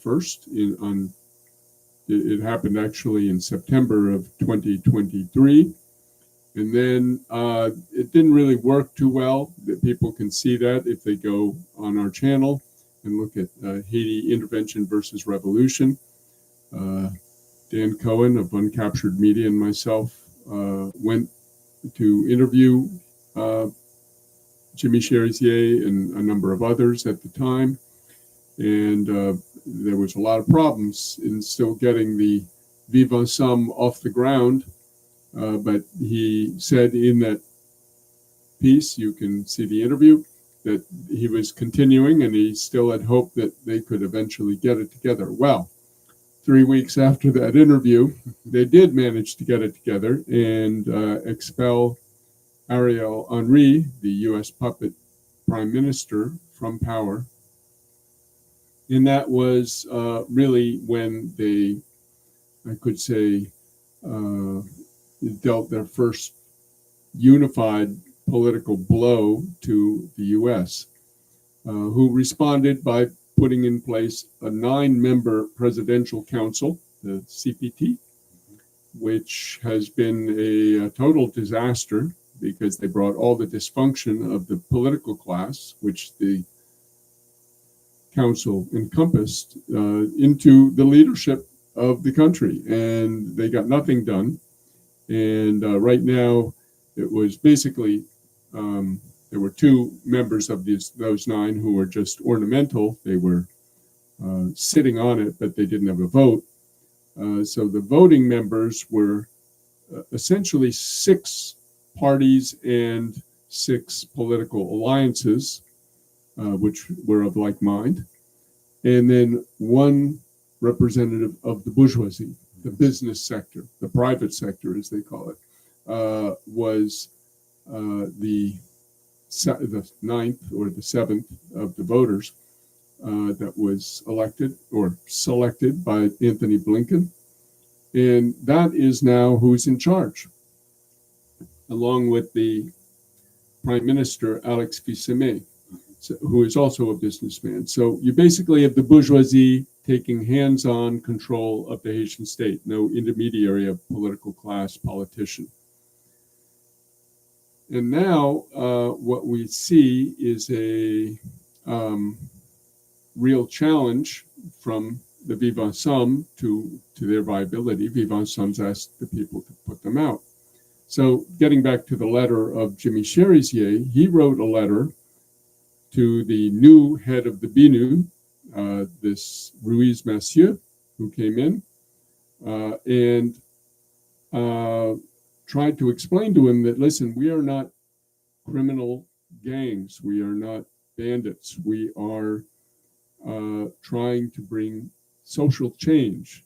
first. It happened actually in September of 2023. And then it didn't really work too well. That people can see that if they go on our channel and look at Haiti Intervention versus Revolution. Dan Cohen of Uncaptured Media and myself went to interview Jimmy Cherizier and a number of others at the time. And there was a lot of problems in still getting the Vive Ensemble off the ground. But he said in that piece, you can see the interview, that he was continuing and he still had hope that they could eventually get it together. Well, 3 weeks after that interview, they did manage to get it together and expel Ariel Henry, the U.S. puppet prime minister, from power. And that was really when they, I could say, dealt their first unified political blow to the U.S., who responded by putting in place a 9-member presidential council, the CPT, which has been a total disaster because they brought all the dysfunction of the political class, which the council encompassed, into the leadership of the country, and they got nothing done. And right now, it was basically, there were 2 members of those 9 who were just ornamental. They were sitting on it, but they didn't have a vote. So the voting members were essentially 6 parties and 6 political alliances, which were of like mind, and then 1 representative of the bourgeoisie, the business sector, the private sector, as they call it, was the 9th or the 7th of the voters. that was elected or selected by Anthony Blinken. And that is now who's in charge, along with the Prime Minister, Alex Fisame, who is also a businessman. So you basically have the bourgeoisie taking hands-on control of the Haitian state, no intermediary of political class politician. And now what we see is a real challenge from the Vivant Ensemble to their viability. Vivant Ensemble asked the people to put them out. So getting back to the letter of Jimmy Cherizier, he wrote a letter to the new head of the BINU, this Ruiz Massieu, who came in, and tried to explain to him that, listen, we are not criminal gangs. We are not bandits. We are trying to bring social change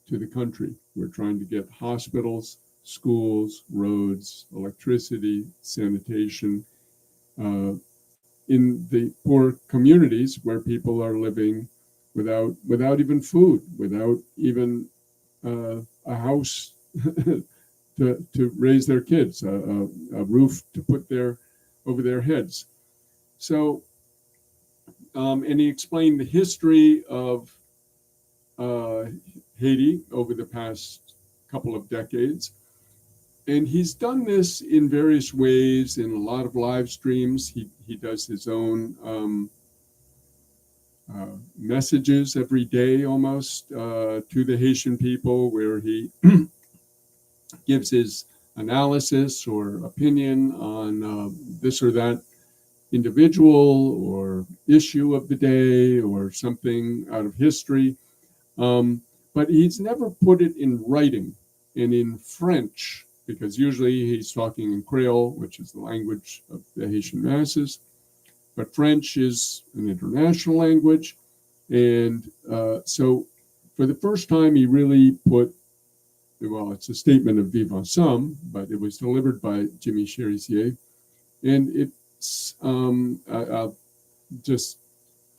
to the country. We're trying to get hospitals, schools, roads, electricity, sanitation in the poor communities where people are living without even food, without even a house to raise their kids, a roof to put over their heads. So, and he explained the history of Haiti over the past couple of decades. And he's done this in various ways in a lot of live streams. He does his own messages every day almost to the Haitian people, where he gives his analysis or opinion on this or that individual or issue of the day or something out of history. But he's never put it in writing and in French, because usually he's talking in Creole, which is the language of the Haitian masses. But French is an international language. And so for the first time, he really put, well, it's a statement of Vivant Ensemble, but it was delivered by Jimmy Cherizier. And it's, I'll just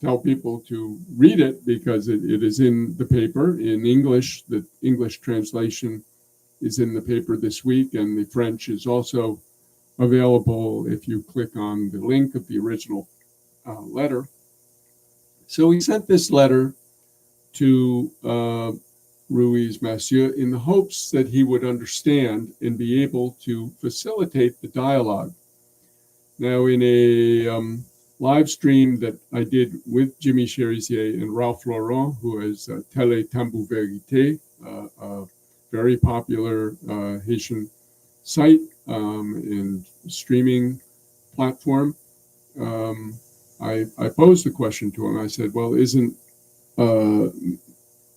tell people to read it because it is in the paper in English. The English translation is in the paper this week, and the French is also available if you click on the link of the original letter. So he sent this letter to Ruiz Massieu in the hopes that he would understand and be able to facilitate the dialogue. Now, in a live stream that I did with Jimmy Cherizier and Ralph Laurent, who is Télé Tambou Vérité, a very popular Haitian site and streaming platform, I posed the question to him. I said, well, isn't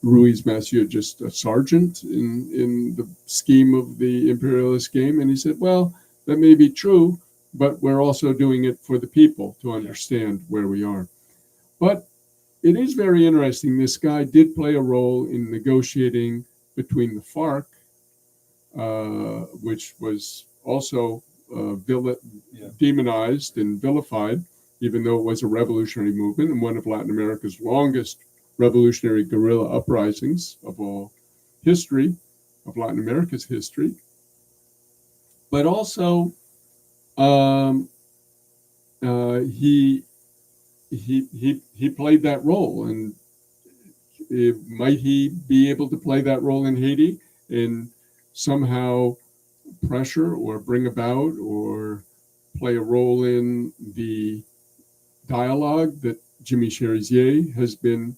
Ruiz Massieu just a sergeant in the scheme of the imperialist game? And he said, well, that may be true, but we're also doing it for the people to understand where we are. But it is very interesting. This guy did play a role in negotiating between the FARC, which was also demonized and vilified, even though it was a revolutionary movement and one of Latin America's longest revolutionary guerrilla uprisings of all history, of Latin America's history. But also, he played that role, and might he be able to play that role in Haiti and somehow pressure or bring about or play a role in the dialogue that Jimmy Cherizier has been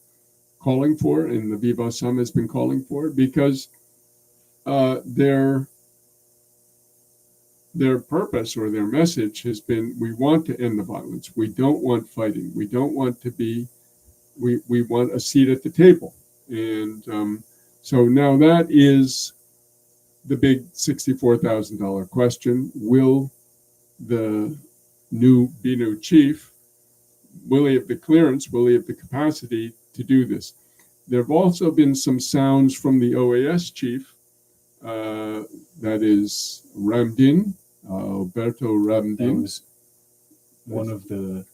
calling for and the Vivant Ensemble has been calling for? Because their purpose or their message has been, we want to end the violence. We don't want fighting. We don't want to be, we want a seat at the table. And so now that is the big $64,000 question. Will the new BINU chief, will he have the clearance, will he have the capacity to do this? There have also been some sounds from the OAS chief, that is Ramdin, Alberto Ramdin. That was one of the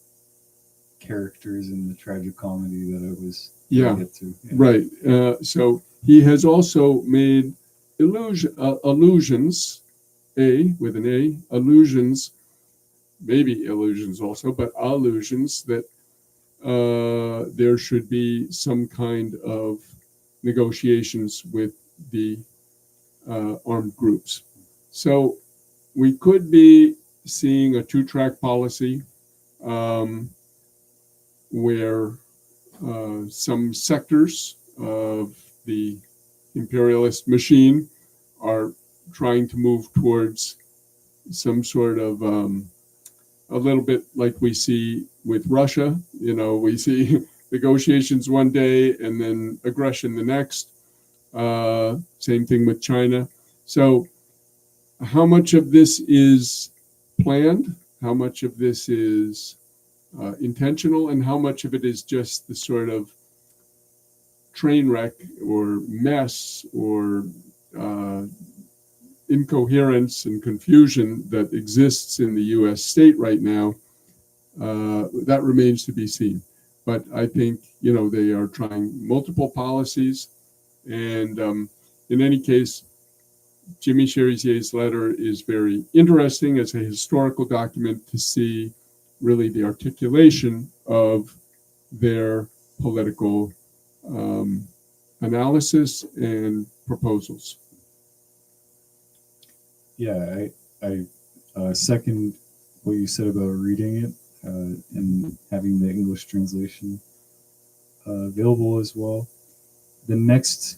characters in the tragicomedy that I was Yeah. trying to get to. Yeah. Right. So he has also made allusions, with an A, allusions, maybe illusions also, but allusions that there should be some kind of negotiations with the armed groups. So we could be seeing a two-track policy um, where some sectors of the imperialist machine are trying to move towards some sort of a little bit like we see with Russia. We see negotiations one day and then aggression the next. Same thing with China. So, how much of this is planned? How much of this is intentional? And how much of it is just the sort of train wreck or mess or uh, incoherence and confusion that exists in the U.S. state right now? That remains to be seen. But I think, they are trying multiple policies. And in any case, Jimmy Cherizier's letter is very interesting as a historical document to see really the articulation of their political analysis and proposals. Yeah, I second what you said about reading it and having the English translation available as well. The next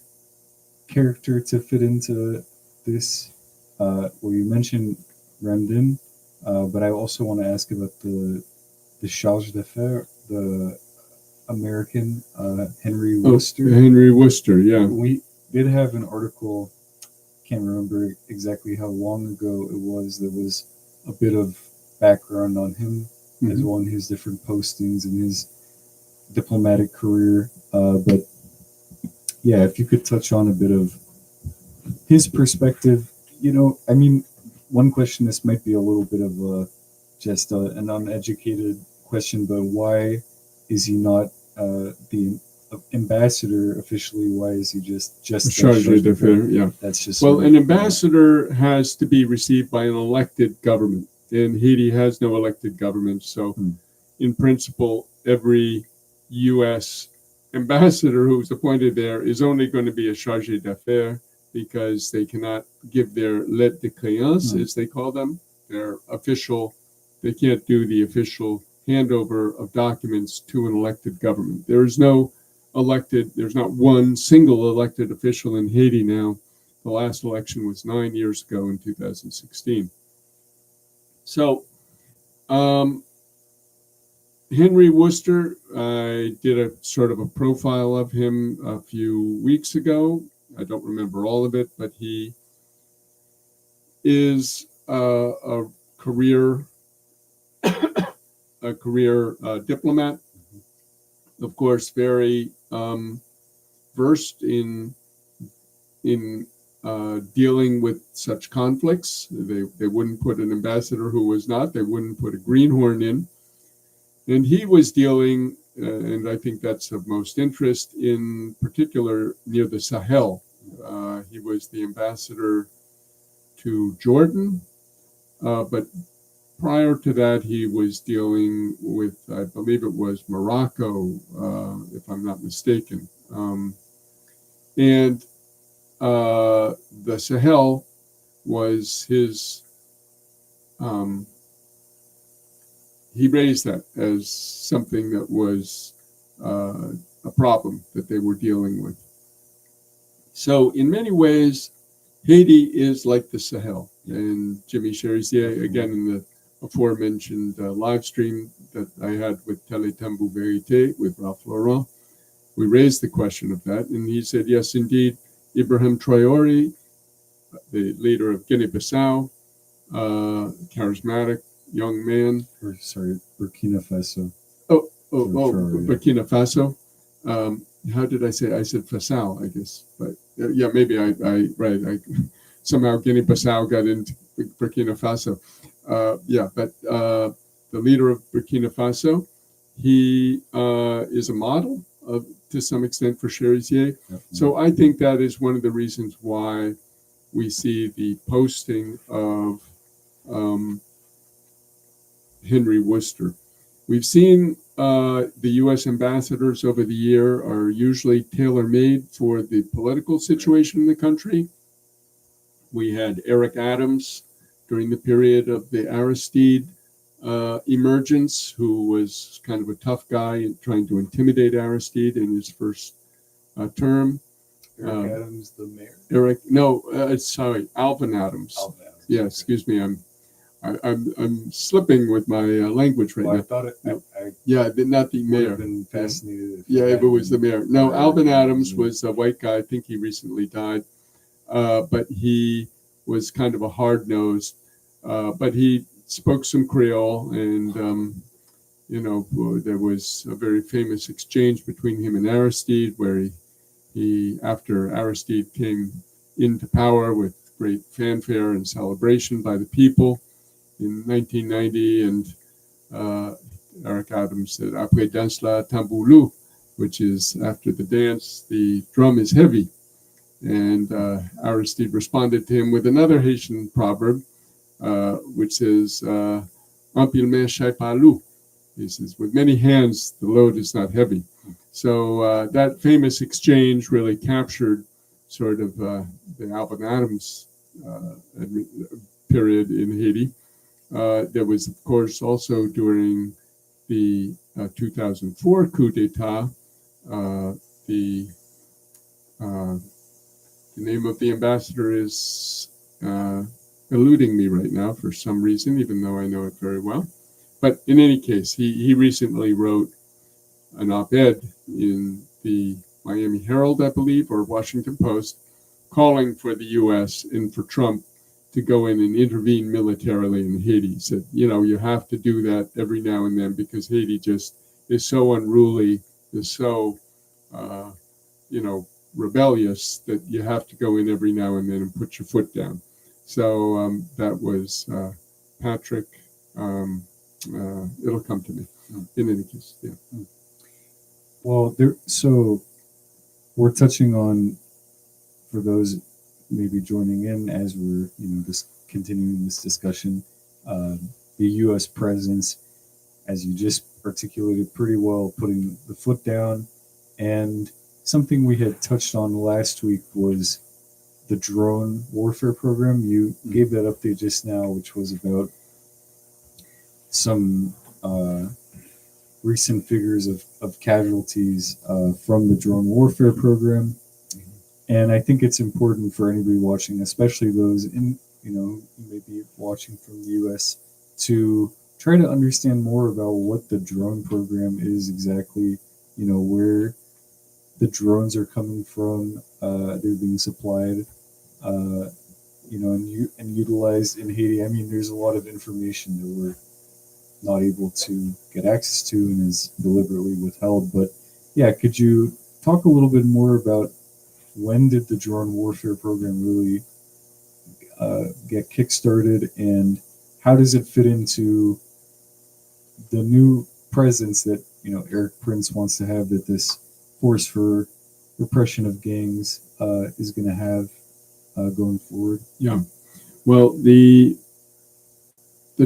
character to fit into this, well, you mentioned Ramdin, but I also want to ask about the charge d'affaires, the American Henry Wooster. Henry Wooster, yeah. We did have an article, can't remember exactly how long ago it was, there was a bit of background on him as well, in his different postings and his diplomatic career. But yeah, if you could touch on a bit of his perspective. I mean, one question, this might be a little bit of just an uneducated question, but why is he not the ambassador officially? Why is he just charge d'affaires? Yeah, that's just an ambassador has to be received by an elected government, and Haiti has no elected government. So, in principle, every U.S. ambassador who's appointed there is only going to be a charge d'affaires because they cannot give their lettre de créance, as they call them, their official. They can't do the official handover of documents to an elected government. There's not one single elected official in Haiti now. The last election was 9 years ago in 2016. So, Henry Wooster, I did a sort of a profile of him a few weeks ago. I don't remember all of it, but he is a career diplomat, of course, very versed in dealing with such conflicts. They wouldn't put an ambassador who was not. They wouldn't put a greenhorn in. And he was dealing, and I think that's of most interest, in particular near the Sahel. He was the ambassador to Jordan, but prior to that, he was dealing with, I believe it was Morocco, if I'm not mistaken. And the Sahel was his, he raised that as something that was a problem that they were dealing with. So in many ways, Haiti is like the Sahel. And Jimmy Cherizier, again, in the aforementioned live stream that I had with Télétempo Vérité with Ralph Laurent, we raised the question of that. And he said, yes, indeed, Ibrahim Traoré, the leader of Guinea-Bissau, charismatic young man. Burkina Faso. Burkina Faso. How did I say? I said Faso, I guess. But yeah, maybe I somehow Guinea-Bissau got into Burkina Faso. But the leader of Burkina Faso, he is a model of, to some extent, for Cherizier. Definitely. So I think that is one of the reasons why we see the posting of Henry Wooster. We've seen the U.S. ambassadors over the year are usually tailor-made for the political situation in the country. We had Eric Adams during the period of the Aristide emergence, who was kind of a tough guy trying to intimidate Aristide in his first term. Eric Adams, the mayor. Alvin Adams. Alvin Adams. Yeah, excuse me, I'm slipping with my language right Well, I now. thought it. Yeah, not the would mayor. have been fascinated. Yeah, if it was the mayor. No, Alvin Adams was a white guy. I think he recently died, but he was kind of a hard-nosed. But he spoke some Creole, and there was a very famous exchange between him and Aristide, where he after Aristide came into power with great fanfare and celebration by the people in 1990, and Eric Adams said, "Après danse la tamboulou," which is after the dance, the drum is heavy. And Aristide responded to him with another Haitian proverb, which says, "Un pile main chai pas lourd." He says, "With many hands, the load is not heavy." So that famous exchange really captured sort of the Alvin Adams period in Haiti. There was, of course, also during the 2004 coup d'etat, the name of the ambassador is eluding me right now for some reason, even though I know it very well. But in any case, he recently wrote an op-ed in the Miami Herald, I believe, or Washington Post, calling for the U.S. and for Trump to go in and intervene militarily in Haiti. He said, you have to do that every now and then because Haiti just is so unruly, is so, rebellious that you have to go in every now and then and put your foot down. So that was Patrick. It'll come to me in any case. Yeah. Well, so we're touching on, for those maybe joining in as we're just continuing this discussion, the U.S. presence, as you just articulated pretty well, putting the foot down. And something we had touched on last week was the drone warfare program. You gave that update just now, which was about some recent figures of casualties from the drone warfare program. And I think it's important for anybody watching, especially those maybe watching from the U.S., to try to understand more about what the drone program is exactly, where the drones are coming from, they're being supplied, and utilized in Haiti. I mean, there's a lot of information that we're not able to get access to and is deliberately withheld. But yeah, could you talk a little bit more about when did the drone warfare program really get kickstarted, and how does it fit into the new presence that Eric Prince wants to have, that this force for repression of gangs is going to have going forward? Yeah. Well, the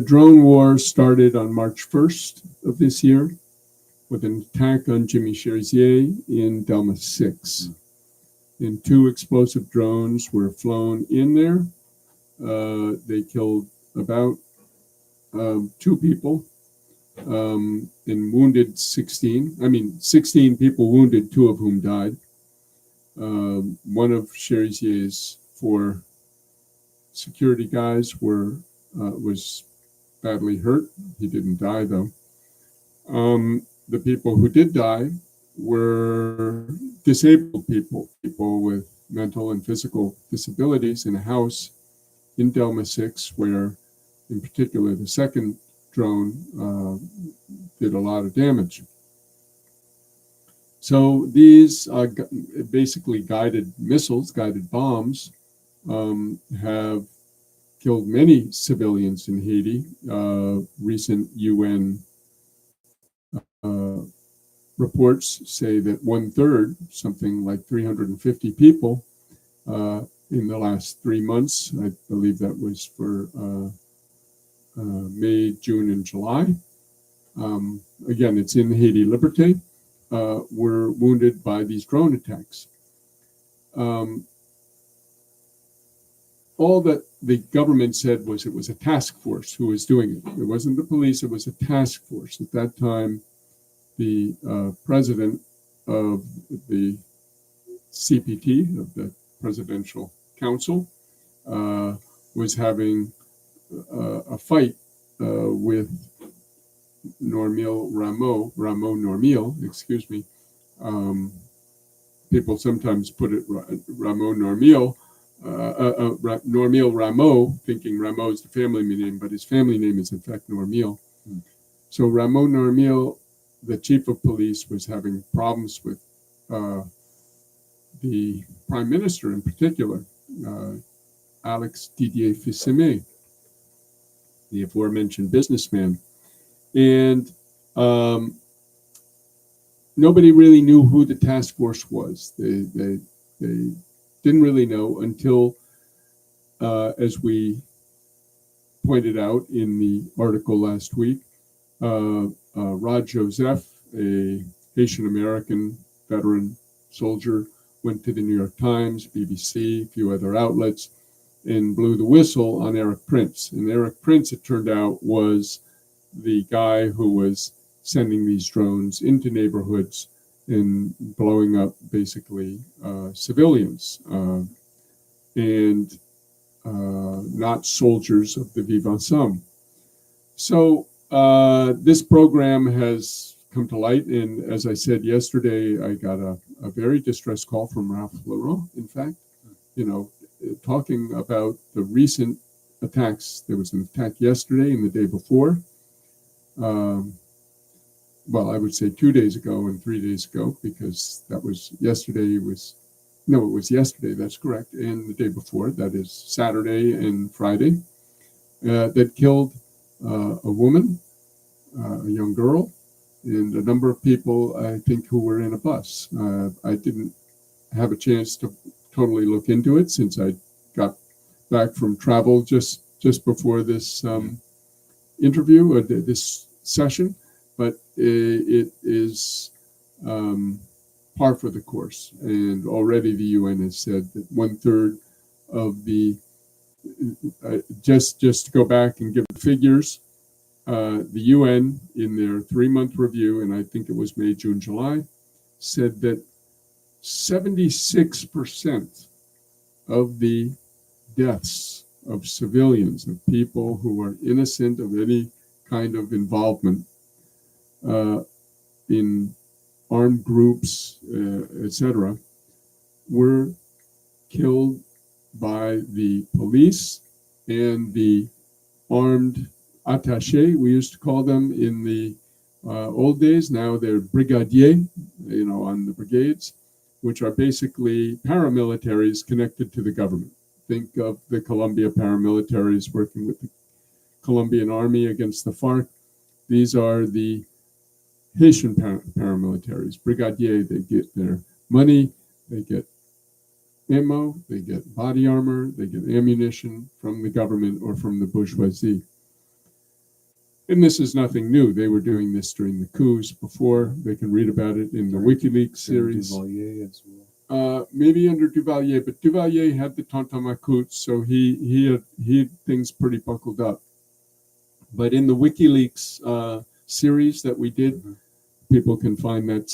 drone war started on March 1st of this year with an attack on Jimmy Cherizier in Delma 6. And 2 explosive drones were flown in there. They killed about 2 people and wounded 16. 16 people wounded, 2 of whom died. One of Cherizier's 4 security guys was badly hurt. He didn't die, though. The people who did die were disabled people with mental and physical disabilities in a house in Delma 6, where, in particular, the second drone did a lot of damage. So these basically guided missiles, guided bombs, have killed many civilians in Haiti. Recent UN Uh, reports say that 1/3, something like 350 people, in the last 3 months, I believe that was for May, June, and July. Again, it's in Haiti Liberté, were wounded by these drone attacks. Um, all that the government said was it was a task force who was doing it. It wasn't the police, it was a task force. At that time, the president of the CPT, of the Presidential Council, was having a fight with Ramon Normil, excuse me. People sometimes put it Ramon Normil, Normil Rameau, thinking Rameau is the family name, but his family name is in fact Normil. So Ramon Normil, the chief of police, was having problems with the prime minister in particular, Alex Didier Fils-Aimé, the aforementioned businessman. And nobody really knew who the task force was. They didn't really know until, as we pointed out in the article last week, Rod Joseph, a Haitian American veteran soldier, went to the New York Times, BBC, a few other outlets, and blew the whistle on Eric Prince. And Eric Prince, it turned out, was the guy who was sending these drones into neighborhoods and blowing up basically civilians and not soldiers of the Vivant Somme. So this program has come to light, and as I said yesterday, I got a very distressed call from Ralph Laurent, in fact, talking about the recent attacks. There was an attack yesterday and the day before. Well, I would say 2 days ago and 3 days ago, because that was yesterday it was yesterday, that's correct, and the day before, that is Saturday and Friday, that killed a woman, a young girl, and a number of people, I think, who were in a bus. I didn't have a chance to totally look into it since I got back from travel just before this interview, this session, but it is par for the course. And already the UN has said that 1/3 of the, just to go back and give figures, the UN in their 3-month review, and I think it was May, June, July, said that 76% of the deaths of civilians, of people who are innocent of any kind of involvement in armed groups, etc., were killed by the police and the armed attaché, we used to call them in the old days. Now they're brigadier, on the brigades, which are basically paramilitaries connected to the government. Think of the Colombia paramilitaries working with the Colombian army against the FARC. These are the Haitian paramilitaries. Brigadier, they get their money, they get ammo, they get body armor, they get ammunition from the government or from the bourgeoisie. And this is nothing new. They were doing this during the coups before. They can read about it in the WikiLeaks series. Duvalier as well. Maybe under Duvalier, but Duvalier had the Tonton-Macoutes, so he had things pretty buckled up. But in the WikiLeaks series that we did, people can find that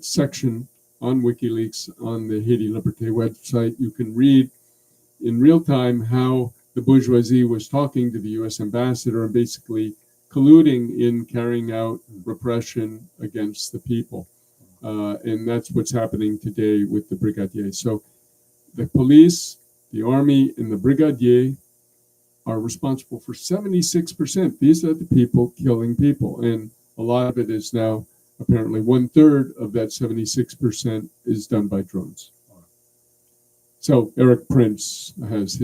section on WikiLeaks on the Haiti Liberté website. You can read in real time how the bourgeoisie was talking to the U.S. ambassador and basically colluding in carrying out repression against the people. And that's what's happening today with the brigadier. So the police, the army, and the brigadier are responsible for 76%. These are the people killing people. And a lot of it is now, apparently 1/3 of that 76% is done by drones. So Eric Prince has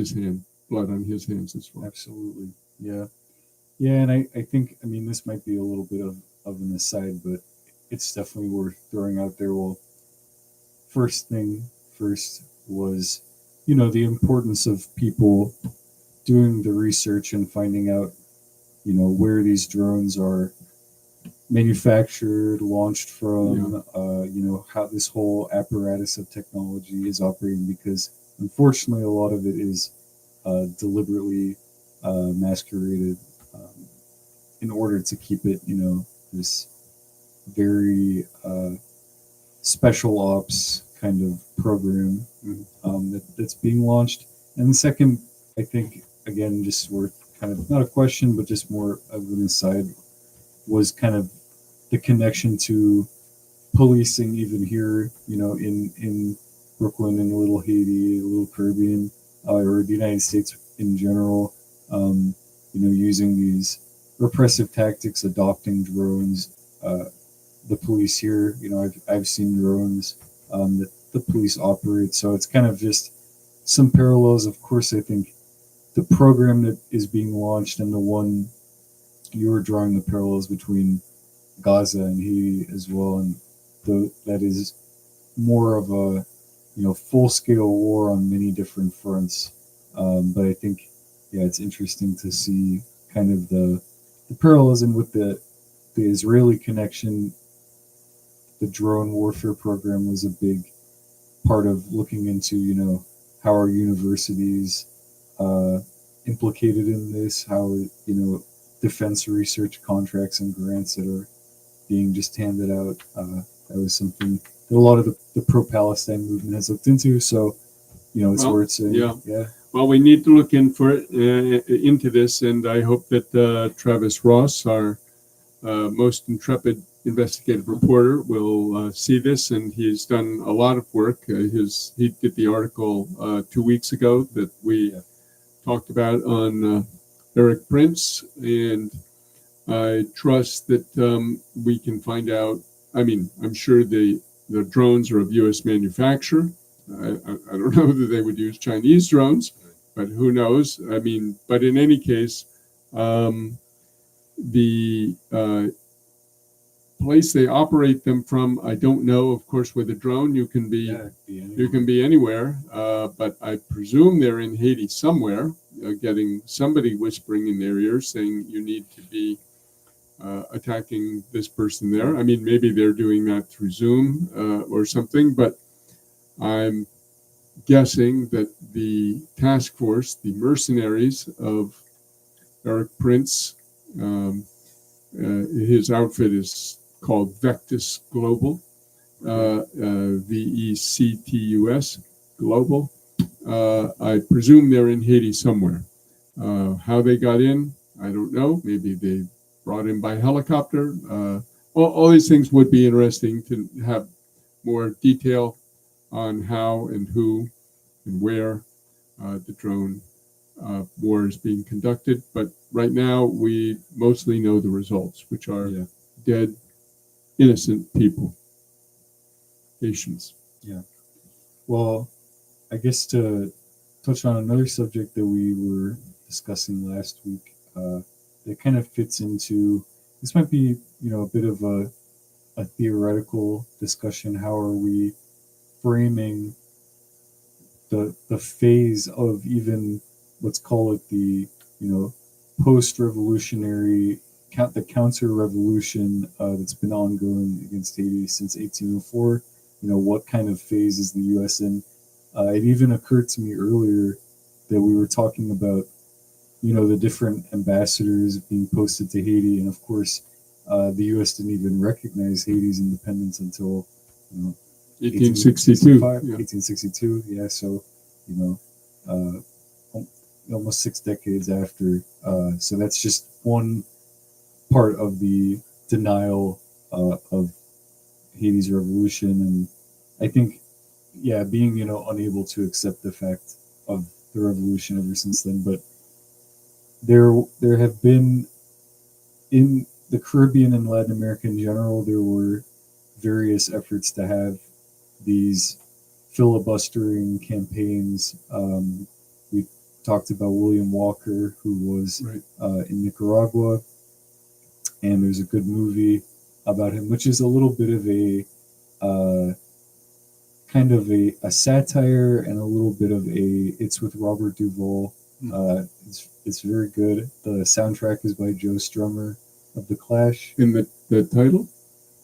blood on his hands as well. Absolutely. Yeah. Yeah, and I think, this might be a little bit of of an aside, but it's definitely worth throwing out there. Well, first thing first was, the importance of people doing the research and finding out, where these drones are manufactured, launched from, how this whole apparatus of technology is operating, because unfortunately a lot of it is deliberately masqueraded in order to keep it, this very special ops kind of program that's being launched. And the second, I think, again, just worth kind of not a question, but just more of an aside, was kind of the connection to policing, even here, in Brooklyn, in Little Haiti, Little Caribbean, or the United States in general. Using these repressive tactics, adopting drones. The police here, I've seen drones that the police operate. So it's kind of just some parallels. Of course, I think the program that is being launched and the one you were drawing the parallels between Gaza and Haiti as well, and that is more of a full scale war on many different fronts. But I think it's interesting to see kind of the parallelism with the Israeli connection. The drone warfare program was a big part of looking into how are universities implicated in this, how defense research contracts and grants that are being just handed out. That was something that a lot of the pro-Palestine movement has looked into. So, it's worth saying. Yeah. Well, we need to look into this, and I hope that Travis Ross, our most intrepid investigative reporter, will see this. And he's done a lot of work. He did the article 2 weeks ago that we talked about on Eric Prince, and I trust that we can find out. I mean, I'm sure the drones are of U.S. manufacture. I don't know that they would use Chinese drones, but who knows? I mean, but in any case, the place they operate them from, I don't know. Of course, with a drone, you can be anywhere. But I presume they're in Haiti somewhere, getting somebody whispering in their ears saying you need to be attacking this person there. I mean, maybe they're doing that through Zoom or something, but I'm guessing that the task force, the mercenaries of Eric Prince, his outfit is called Vectus Global, VECTUS Global. I presume they're in Haiti somewhere. How they got in, I don't know. Maybe they brought in by helicopter. All these things would be interesting to have more detail on how and who and where the drone war is being conducted. But right now, we mostly know the results, which are dead, innocent people, Haitians. Yeah. Well, I guess to touch on another subject that we were discussing last week, that kind of fits into, this might be, a bit of a theoretical discussion. How are we framing the phase of, even, let's call it the, post-revolutionary, the counter-revolution that's been ongoing against Haiti since 1804? What kind of phase is the U.S. in? It even occurred to me earlier that we were talking about, the different ambassadors being posted to Haiti, and of course, the U.S. didn't even recognize Haiti's independence until 1862. 1862, yeah. So, almost 6 decades after. So that's just one part of the denial of Haiti's revolution, and I think, being unable to accept the fact of the revolution ever since then. But there have been, in the Caribbean and Latin America in general, there were various efforts to have these filibustering campaigns. We talked about William Walker, who was in Nicaragua, and there's a good movie about him, which is a little bit of a kind of a satire and a little bit of a. It's with Robert Duvall. It's very good. The soundtrack is by Joe Strummer of the Clash. In the title,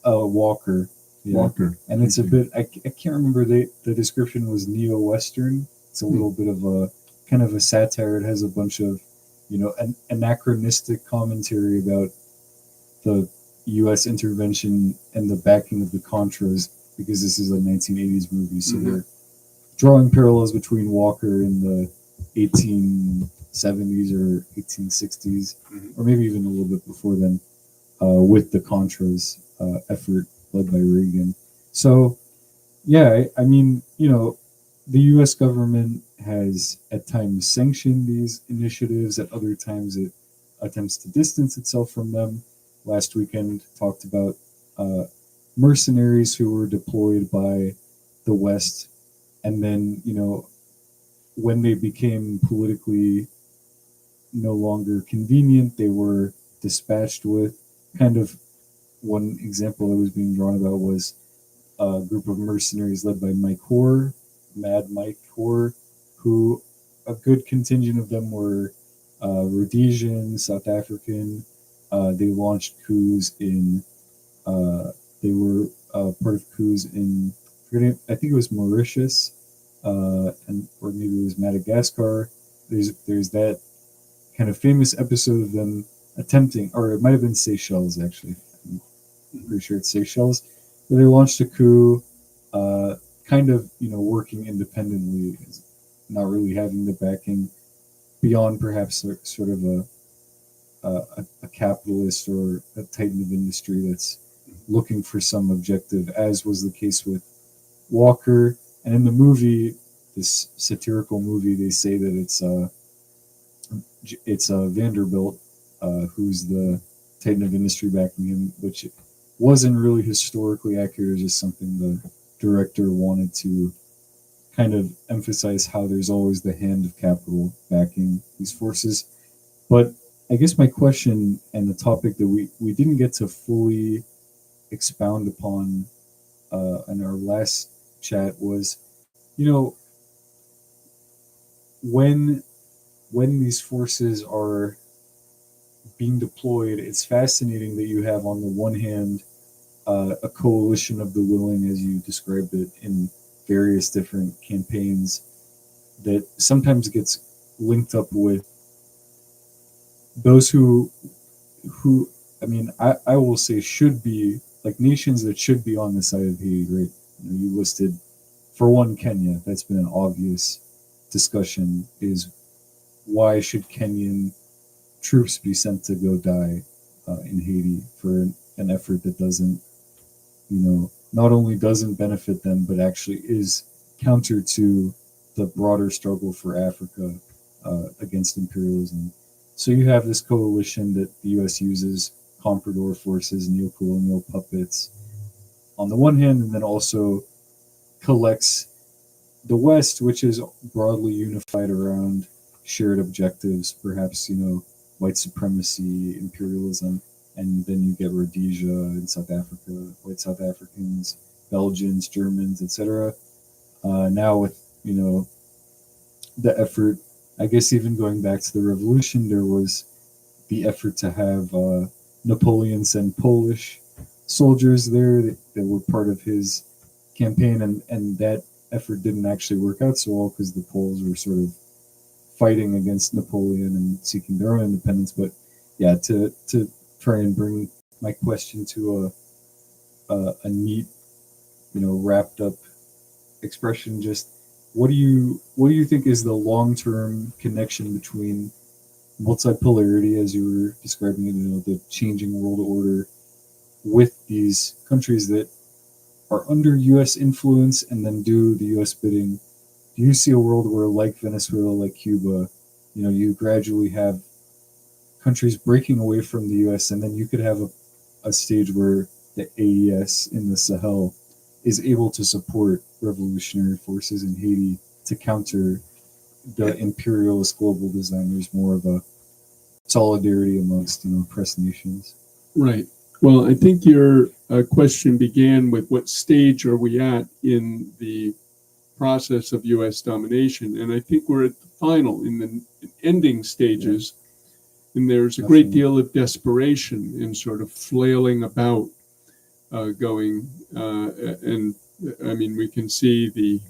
Walker. Yeah. Walker, And it's a bit. I can't remember. The description was neo-western. It's a little bit of a kind of a satire. It has a bunch of, an anachronistic commentary about the U.S. intervention and the backing of the Contras, because this is a 1980s movie, so they're drawing parallels between Walker in the 1870s or 1860s, or maybe even a little bit before then, with the Contras effort led by Reagan. So, yeah, I mean, the U.S. government has at times sanctioned these initiatives, at other times it attempts to distance itself from them. Last weekend talked about mercenaries who were deployed by the West, and then when they became politically no longer convenient, they were dispatched with. Kind of one example that was being drawn about was a group of mercenaries led by Mike Hoare, Mad Mike Hoare, who a good contingent of them were Rhodesian, South African. They launched coups in. They were part of coups in. I think it was Mauritius, and or maybe it was Madagascar. There's that kind of famous episode of them attempting, or it might have been Seychelles actually. I'm pretty sure it's Seychelles. Where they launched a coup, kind of working independently, not really having the backing beyond perhaps sort of a capitalist or a titan of industry that's looking for some objective, as was the case with Walker. And in the movie, this satirical movie, they say that it's Vanderbilt who's the titan of industry backing him, which wasn't really historically accurate. It's just something the director wanted to kind of emphasize, how there's always the hand of capital backing these forces. But I guess my question and the topic that we didn't get to fully expound upon in our last chat was, when these forces are being deployed, it's fascinating that you have on the one hand a coalition of the willing, as you described it in various different campaigns, that sometimes gets linked up with those who I mean, I will say should be like nations that should be on the side of Haiti, right? You listed, for one, Kenya. That's been an obvious discussion, is why should Kenyan troops be sent to go die in Haiti for an effort that doesn't, not only doesn't benefit them, but actually is counter to the broader struggle for Africa against imperialism. So you have this coalition that the U.S. uses, comprador forces, neo-colonial puppets, on the one hand, and then also collects the West, which is broadly unified around shared objectives, perhaps, white supremacy, imperialism, and then you get Rhodesia in South Africa, white South Africans, Belgians, Germans, etc. Now with, the effort, I guess even going back to the revolution, there was the effort to have Napoleon send Polish soldiers there that were part of his campaign, and that effort didn't actually work out so well because the Poles were sort of fighting against Napoleon and seeking their own independence. But yeah, to try and bring my question to a neat, wrapped up expression, just what do you think is the long-term connection between multipolarity, as you were describing it, the changing world order, with these countries that are under U.S. influence and then do the U.S. bidding? Do you see a world where, like Venezuela, like Cuba, you gradually have countries breaking away from the U.S., and then you could have a stage where the AES in the Sahel is able to support revolutionary forces in Haiti to counter the imperialist global design? There's more of a solidarity amongst oppressed nations. Right. Well, I think your question began with what stage are we at in the process of U.S. domination, and I think we're at the final, in the ending stages, and there's a great deal of desperation in sort of flailing about, and I mean, we can see the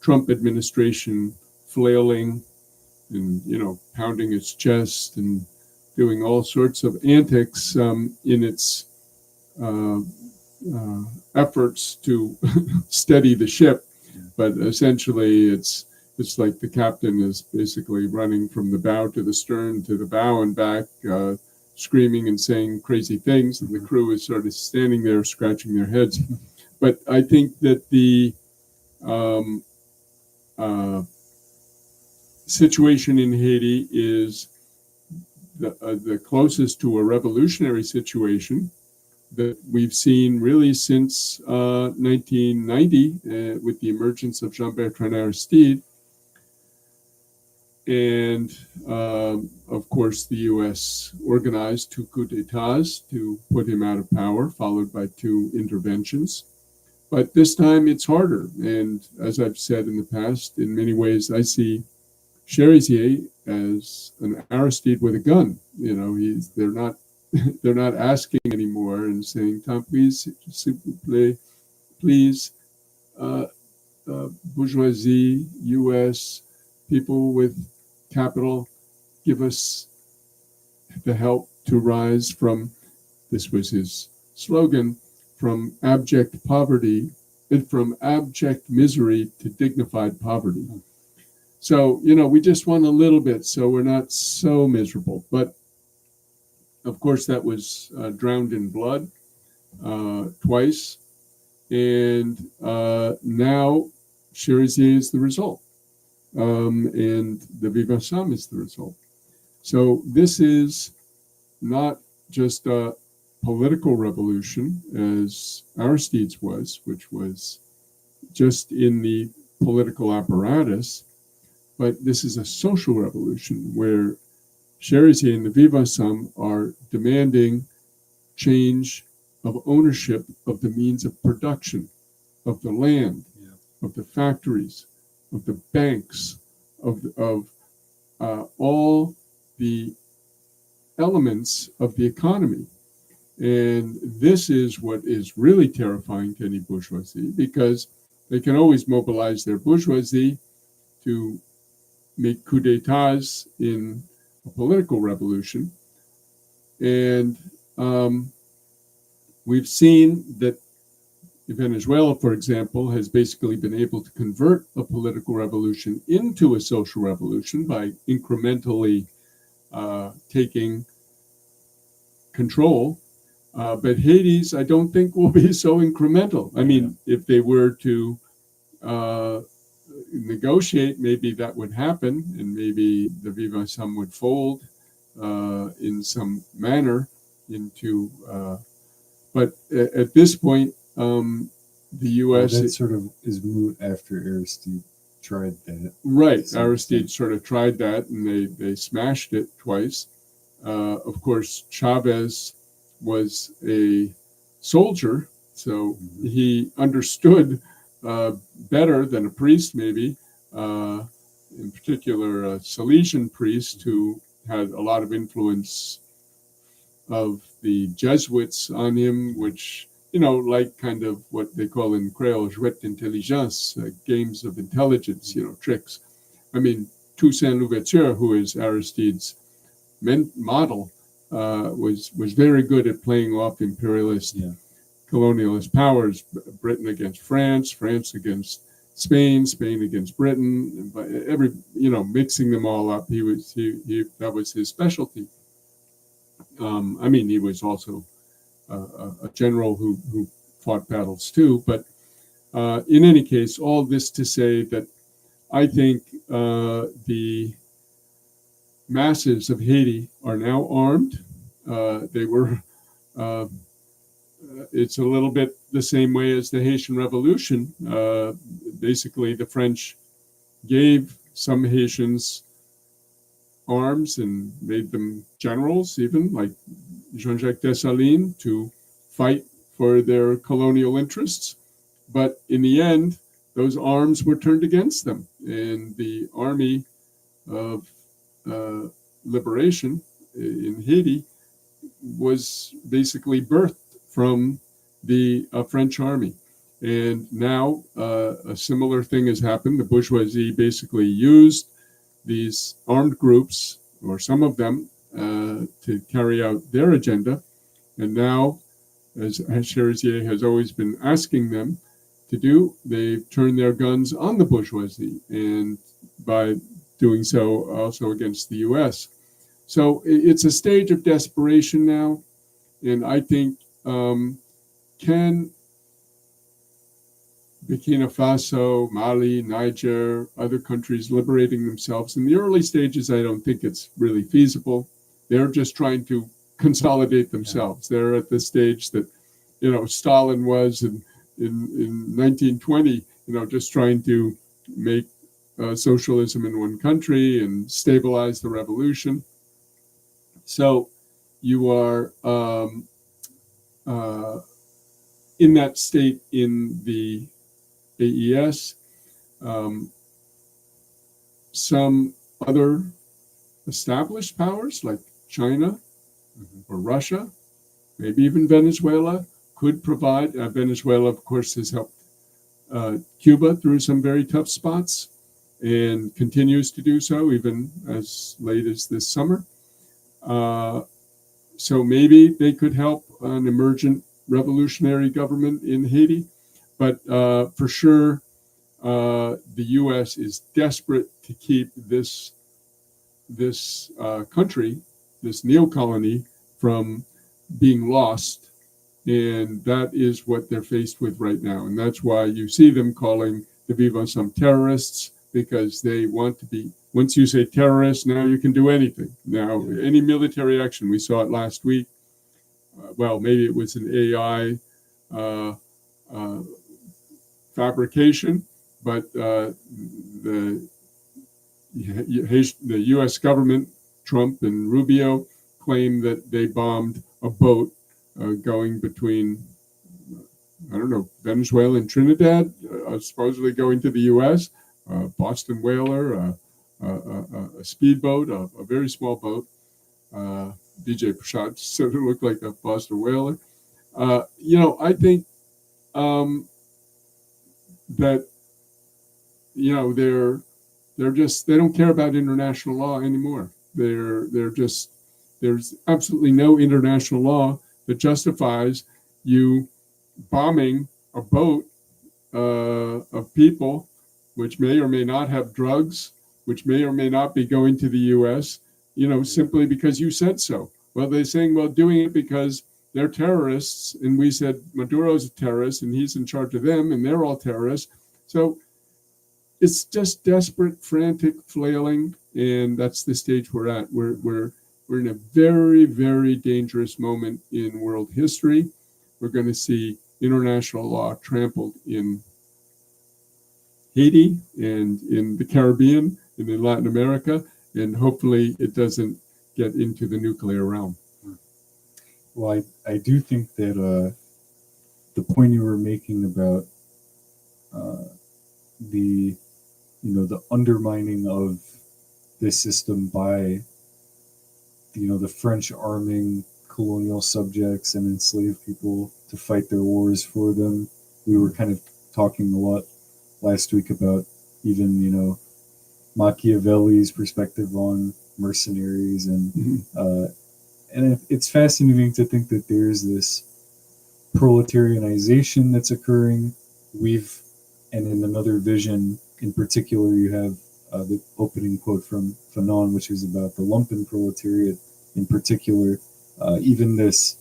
Trump administration flailing and, pounding its chest and doing all sorts of antics in its uh, efforts to steady the ship. But essentially, it's like the captain is basically running from the bow to the stern to the bow and back, screaming and saying crazy things, and the crew is sort of standing there scratching their heads. But I think that the um, uh, situation in Haiti is the closest to a revolutionary situation that we've seen really since 1990 with the emergence of Jean-Bertrand Aristide. And of course, the U.S. organized 2 coups d'etats to put him out of power, followed by 2 interventions. But this time it's harder. And as I've said in the past, in many ways, I see Cherizier as an Aristide with a gun. They're not asking anymore and saying, "Tant pis, s'il vous plaît, please, uh, bourgeoisie, U.S., people with capital, give us the help to rise from," this was his slogan, "from abject poverty, and from abject misery to dignified poverty." So, we just want a little bit so we're not so miserable. But of course, that was drowned in blood twice. And now Cherizier is the result. And the Vive Ensemble is the result. So this is not just a political revolution as Aristide's was, which was just in the political apparatus, but this is a social revolution where Cherizier and the Vive Ensemble are demanding change of ownership of the means of production, of the land, of the factories, of the banks, of all the elements of the economy. And this is what is really terrifying to any bourgeoisie, because they can always mobilize their bourgeoisie to make coups d'etats in a political revolution. And we've seen that Venezuela, for example, has basically been able to convert a political revolution into a social revolution by incrementally taking control. But Haiti's, I don't think, will be so incremental. I mean, if they were to negotiate, maybe that would happen, and maybe the Vive Ensemble would fold in some manner into. But at this point, the U.S. That sort of is moot after Aristide tried that. Right, Aristide sort of tried that, and they smashed it twice. Of course, Chavez was a soldier, so he understood better than a priest, maybe, in particular a Salesian priest who had a lot of influence of the Jesuits on him, which, like kind of what they call in Creole, jouet d'intelligence, games of intelligence, tricks. I mean, Toussaint Louverture, who is Aristide's model, was very good at playing off imperialist, colonialist powers. Britain against France, France against Spain, Spain against Britain. Mixing them all up. That was his specialty. He was also a general who fought battles too. But in any case, all this to say that I think the masses of Haiti are now armed. They were. It's a little bit the same way as the Haitian Revolution. Basically, the French gave some Haitians arms and made them generals, even like Jean-Jacques Dessalines, to fight for their colonial interests. But in the end, those arms were turned against them. And the army of liberation in Haiti was basically birthed from the French army. And now a similar thing has happened. The bourgeoisie basically used these armed groups, or some of them, to carry out their agenda. And now, as Cherizier has always been asking them to do, they've turned their guns on the bourgeoisie, and by doing so also against the U.S. So it's a stage of desperation now, and I think can Burkina Faso, Mali, Niger, other countries liberating themselves. In the early stages, I don't think it's really feasible. They're just trying to consolidate themselves. They're at the stage that, Stalin was in 1920, just trying to make socialism in one country and stabilize the revolution. So you are in that state in the AES. Some other established powers like China or Russia, maybe even Venezuela, could provide. Venezuela, of course, has helped Cuba through some very tough spots and continues to do so even as late as this summer. So maybe they could help an emergent revolutionary government in Haiti. But for sure, the U.S. is desperate to keep this country, this neo-colony, from being lost. And that is what they're faced with right now. And that's why you see them calling the Vivants some terrorists, because they want to be, once you say terrorists, now you can do anything. Now, any military action, we saw it last week. Well, maybe it was an AI fabrication, but the U.S. government, Trump and Rubio, claim that they bombed a boat going between, Venezuela and Trinidad, supposedly going to the U.S., Boston whaler, a speedboat, a very small boat. DJ Prashad said it looked like a Boston whaler. I think that they don't care about international law anymore. There's absolutely no international law that justifies you bombing a boat of people which may or may not have drugs, which may or may not be going to the U.S., simply because you said so. Well, they're saying, doing it because they're terrorists, and we said Maduro's a terrorist, and he's in charge of them, and they're all terrorists. So it's just desperate, frantic flailing, and that's the stage we're at. We're in a very, very dangerous moment in world history. We're going to see international law trampled in Haiti and in the Caribbean and in Latin America, and hopefully it doesn't get into the nuclear realm. Well, I do think that the point you were making about the undermining of this system by the French arming colonial subjects and enslaved people to fight their wars for them. We were kind of talking a lot last week about even Machiavelli's perspective on mercenaries, and it's fascinating to think that there's this proletarianization that's occurring. And in another vision in particular, you have the opening quote from Fanon, which is about the lumpen proletariat in particular. Even this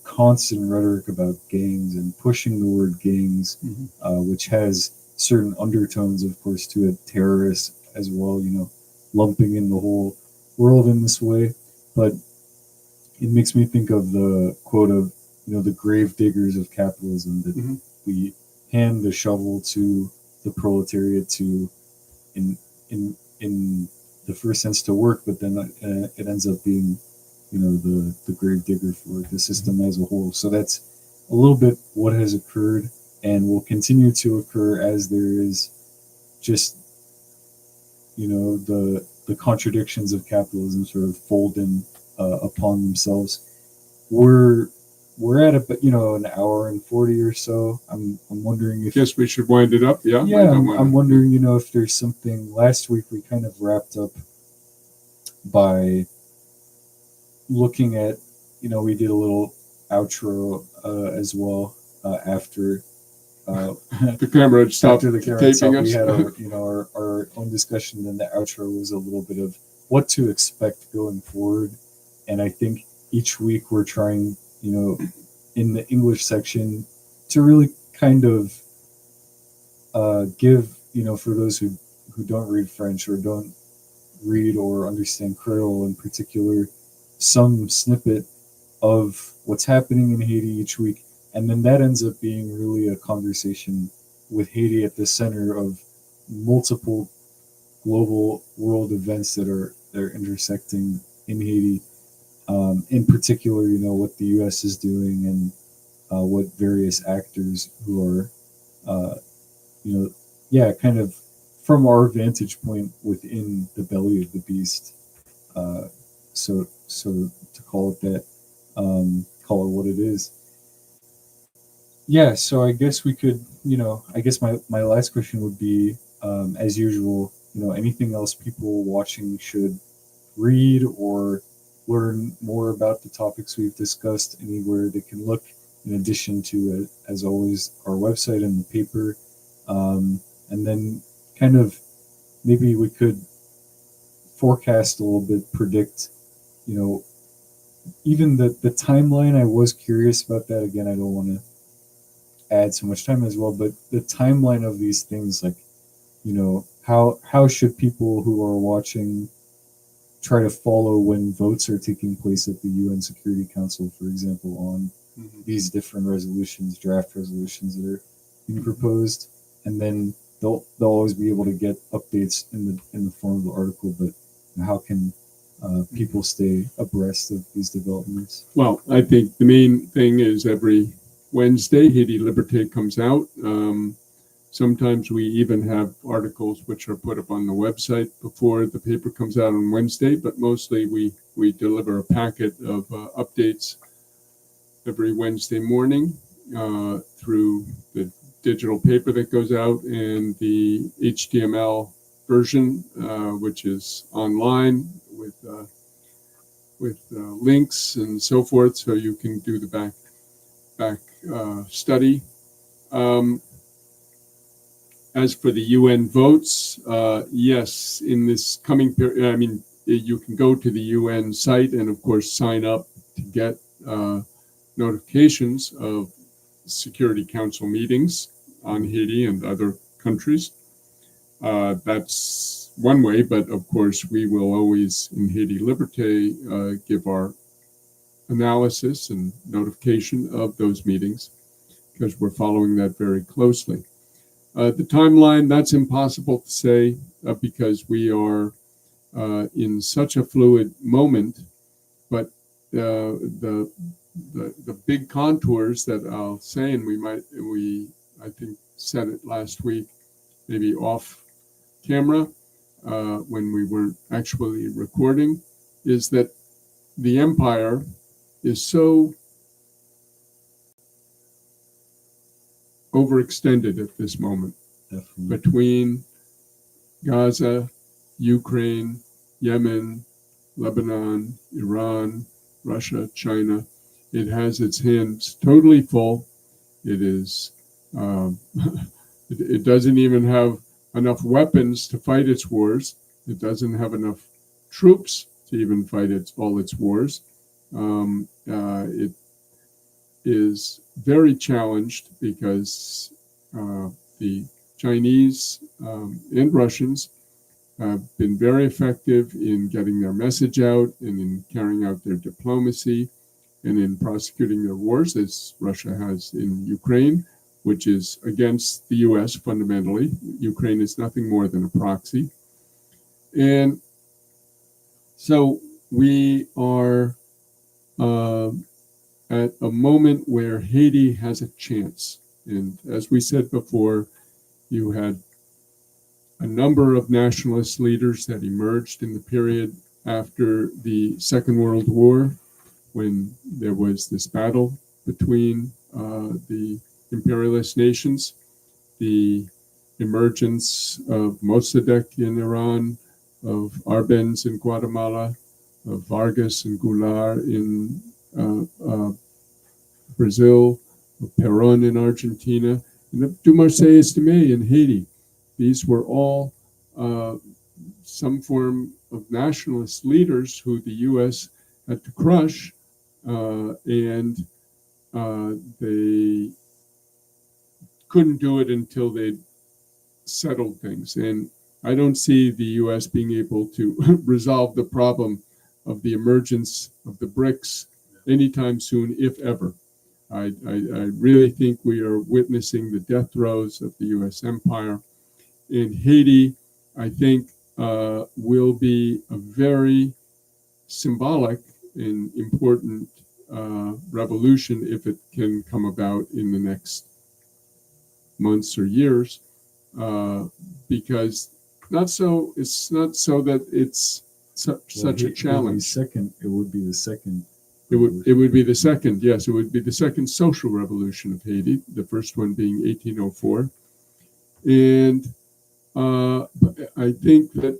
constant rhetoric about gangs and pushing the word gangs, which has certain undertones, of course, to it, terrorists as well, lumping in the whole world in this way. But it makes me think of the quote of, the grave diggers of capitalism, that we hand the shovel to the proletariat to, in the first sense, to work, but then it ends up being, the grave digger for the system as a whole. So that's a little bit what has occurred and will continue to occur as there is just the contradictions of capitalism sort of fold in upon themselves. We're at an hour and 40 or so. I'm wondering if Guess we should wind it up. Yeah. yeah, I'm wondering if there's something. Last week we kind of wrapped up by looking at we did a little outro as well after the camera had stopped after the camera taping itself, us. we had our own discussion. Then the outro was a little bit of what to expect going forward. And I think each week we're trying, in the English section to really kind of give, for those who don't read French or don't read or understand Creole in particular, some snippet of what's happening in Haiti each week. And then that ends up being really a conversation with Haiti at the center of multiple global world events that are intersecting in Haiti. In particular, what the U.S. is doing and what various actors who are, kind of from our vantage point within the belly of the beast. So to call it that, call it what it is. Yeah, so I guess we could, I guess my last question would be, as usual, anything else people watching should read or learn more about the topics we've discussed, anywhere they can look, in addition to, as always, our website and the paper. And then kind of maybe we could forecast a little bit, predict, even the timeline. I was curious about that. Again, I don't want to add so much time as well, but the timeline of these things, like how should people who are watching try to follow when votes are taking place at the UN Security Council, for example, on these different resolutions, draft resolutions that are being proposed, and then they'll always be able to get updates in the form of the article. But how can people stay abreast of these developments? Well, I think the main thing is every Wednesday, Haiti Liberté comes out. Sometimes we even have articles which are put up on the website before the paper comes out on Wednesday, but mostly we deliver a packet of updates every Wednesday morning through the digital paper that goes out and the HTML version, which is online with links and so forth, so you can do the back study. As for the UN votes, yes, in this coming period, I mean, you can go to the UN site and, of course, sign up to get notifications of Security Council meetings on Haiti and other countries. That's one way, but of course, we will always, in Haiti Liberté, give our analysis and notification of those meetings because we're following that very closely. The timeline, that's impossible to say because we are in such a fluid moment, but the big contours that I'll say, and I think said it last week, maybe off camera when we weren't actually recording, is that the empire is so overextended at this moment. Definitely. Between Gaza, Ukraine, Yemen, Lebanon, Iran, Russia, China. It has its hands totally full. It is. It doesn't even have enough weapons to fight its wars. It doesn't have enough troops to even fight all its wars. It is very challenged because the Chinese and Russians have been very effective in getting their message out and in carrying out their diplomacy and in prosecuting their wars, as Russia has in Ukraine, which is against the U.S. fundamentally. Ukraine is nothing more than a proxy. And so we are at a moment where Haiti has a chance. And as we said before, you had a number of nationalist leaders that emerged in the period after the Second World War, when there was this battle between the imperialist nations, the emergence of Mossadegh in Iran, of Arbenz in Guatemala, of Vargas and Goulart in Brazil, of Perón in Argentina, and of Dumarçais Tomé in Haiti. These were all some form of nationalist leaders who the U.S. had to crush, and they couldn't do it until they'd settled things. And I don't see the U.S. being able to resolve the problem of the emergence of the BRICS anytime soon, if ever. I really think we are witnessing the death throes of the U.S. empire. And Haiti, I think, will be a very symbolic and important revolution if it can come about in the next months or years, because it's not so that it's such a challenge. It would be the second. It would be the second, yes. It would be the second social revolution of Haiti, the first one being 1804. And I think that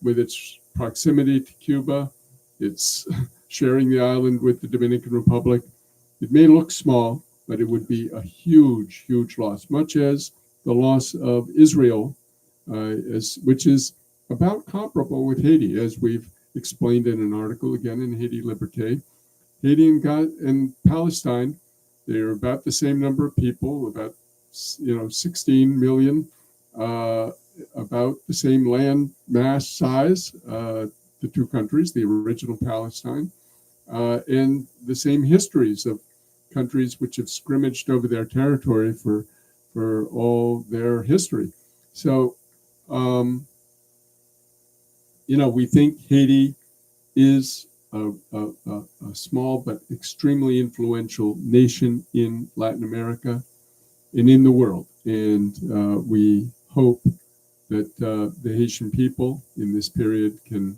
with its proximity to Cuba, its sharing the island with the Dominican Republic, it may look small, but it would be a huge, huge loss, much as the loss of Israel, which is about comparable with Haiti, as we've explained in an article, again, in Haiti Liberté. Haiti and Palestine, they're about the same number of people, about 16 million, about the same land mass size, the two countries, the original Palestine, and the same histories of countries which have scrimmaged over their territory for all their history. So, we think Haiti is a small but extremely influential nation in Latin America and in the world. And we hope that the Haitian people in this period can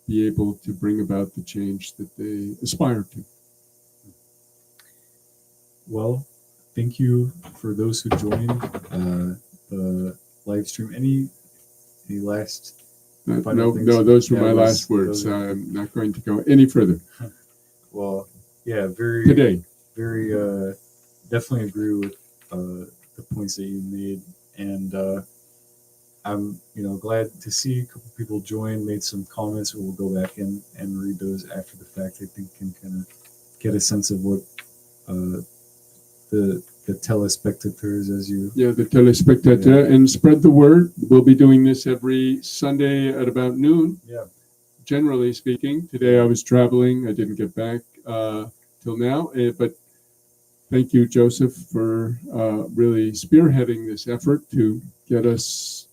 be able to bring about the change that they aspire to. Well, thank you for those who joined the live stream. Any last? No, those were my last words. I'm not going to go any further. Well, yeah, very definitely agree with the points that you made, and I'm glad to see a couple people join, made some comments. We'll go back and read those after the fact. I think can kind of get a sense of what the telespectators, the telespectator, and spread the word. We'll be doing this every Sunday at about noon. Yeah. Generally speaking, today I was traveling. I didn't get back till now, but thank you, Joseph, for really spearheading this effort to get us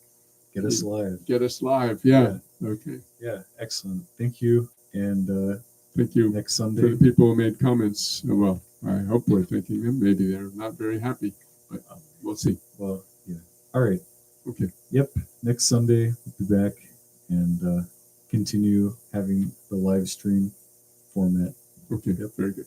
live. Yeah. Okay. Yeah. Excellent. Thank you. And thank you next Sunday for the people who made comments. Well, I hope we're thanking them. Maybe they're not very happy, but we'll see. Well, yeah. All right. Okay. Yep. Next Sunday, we'll be back and continue having the live stream format. Okay. Yep. Very good.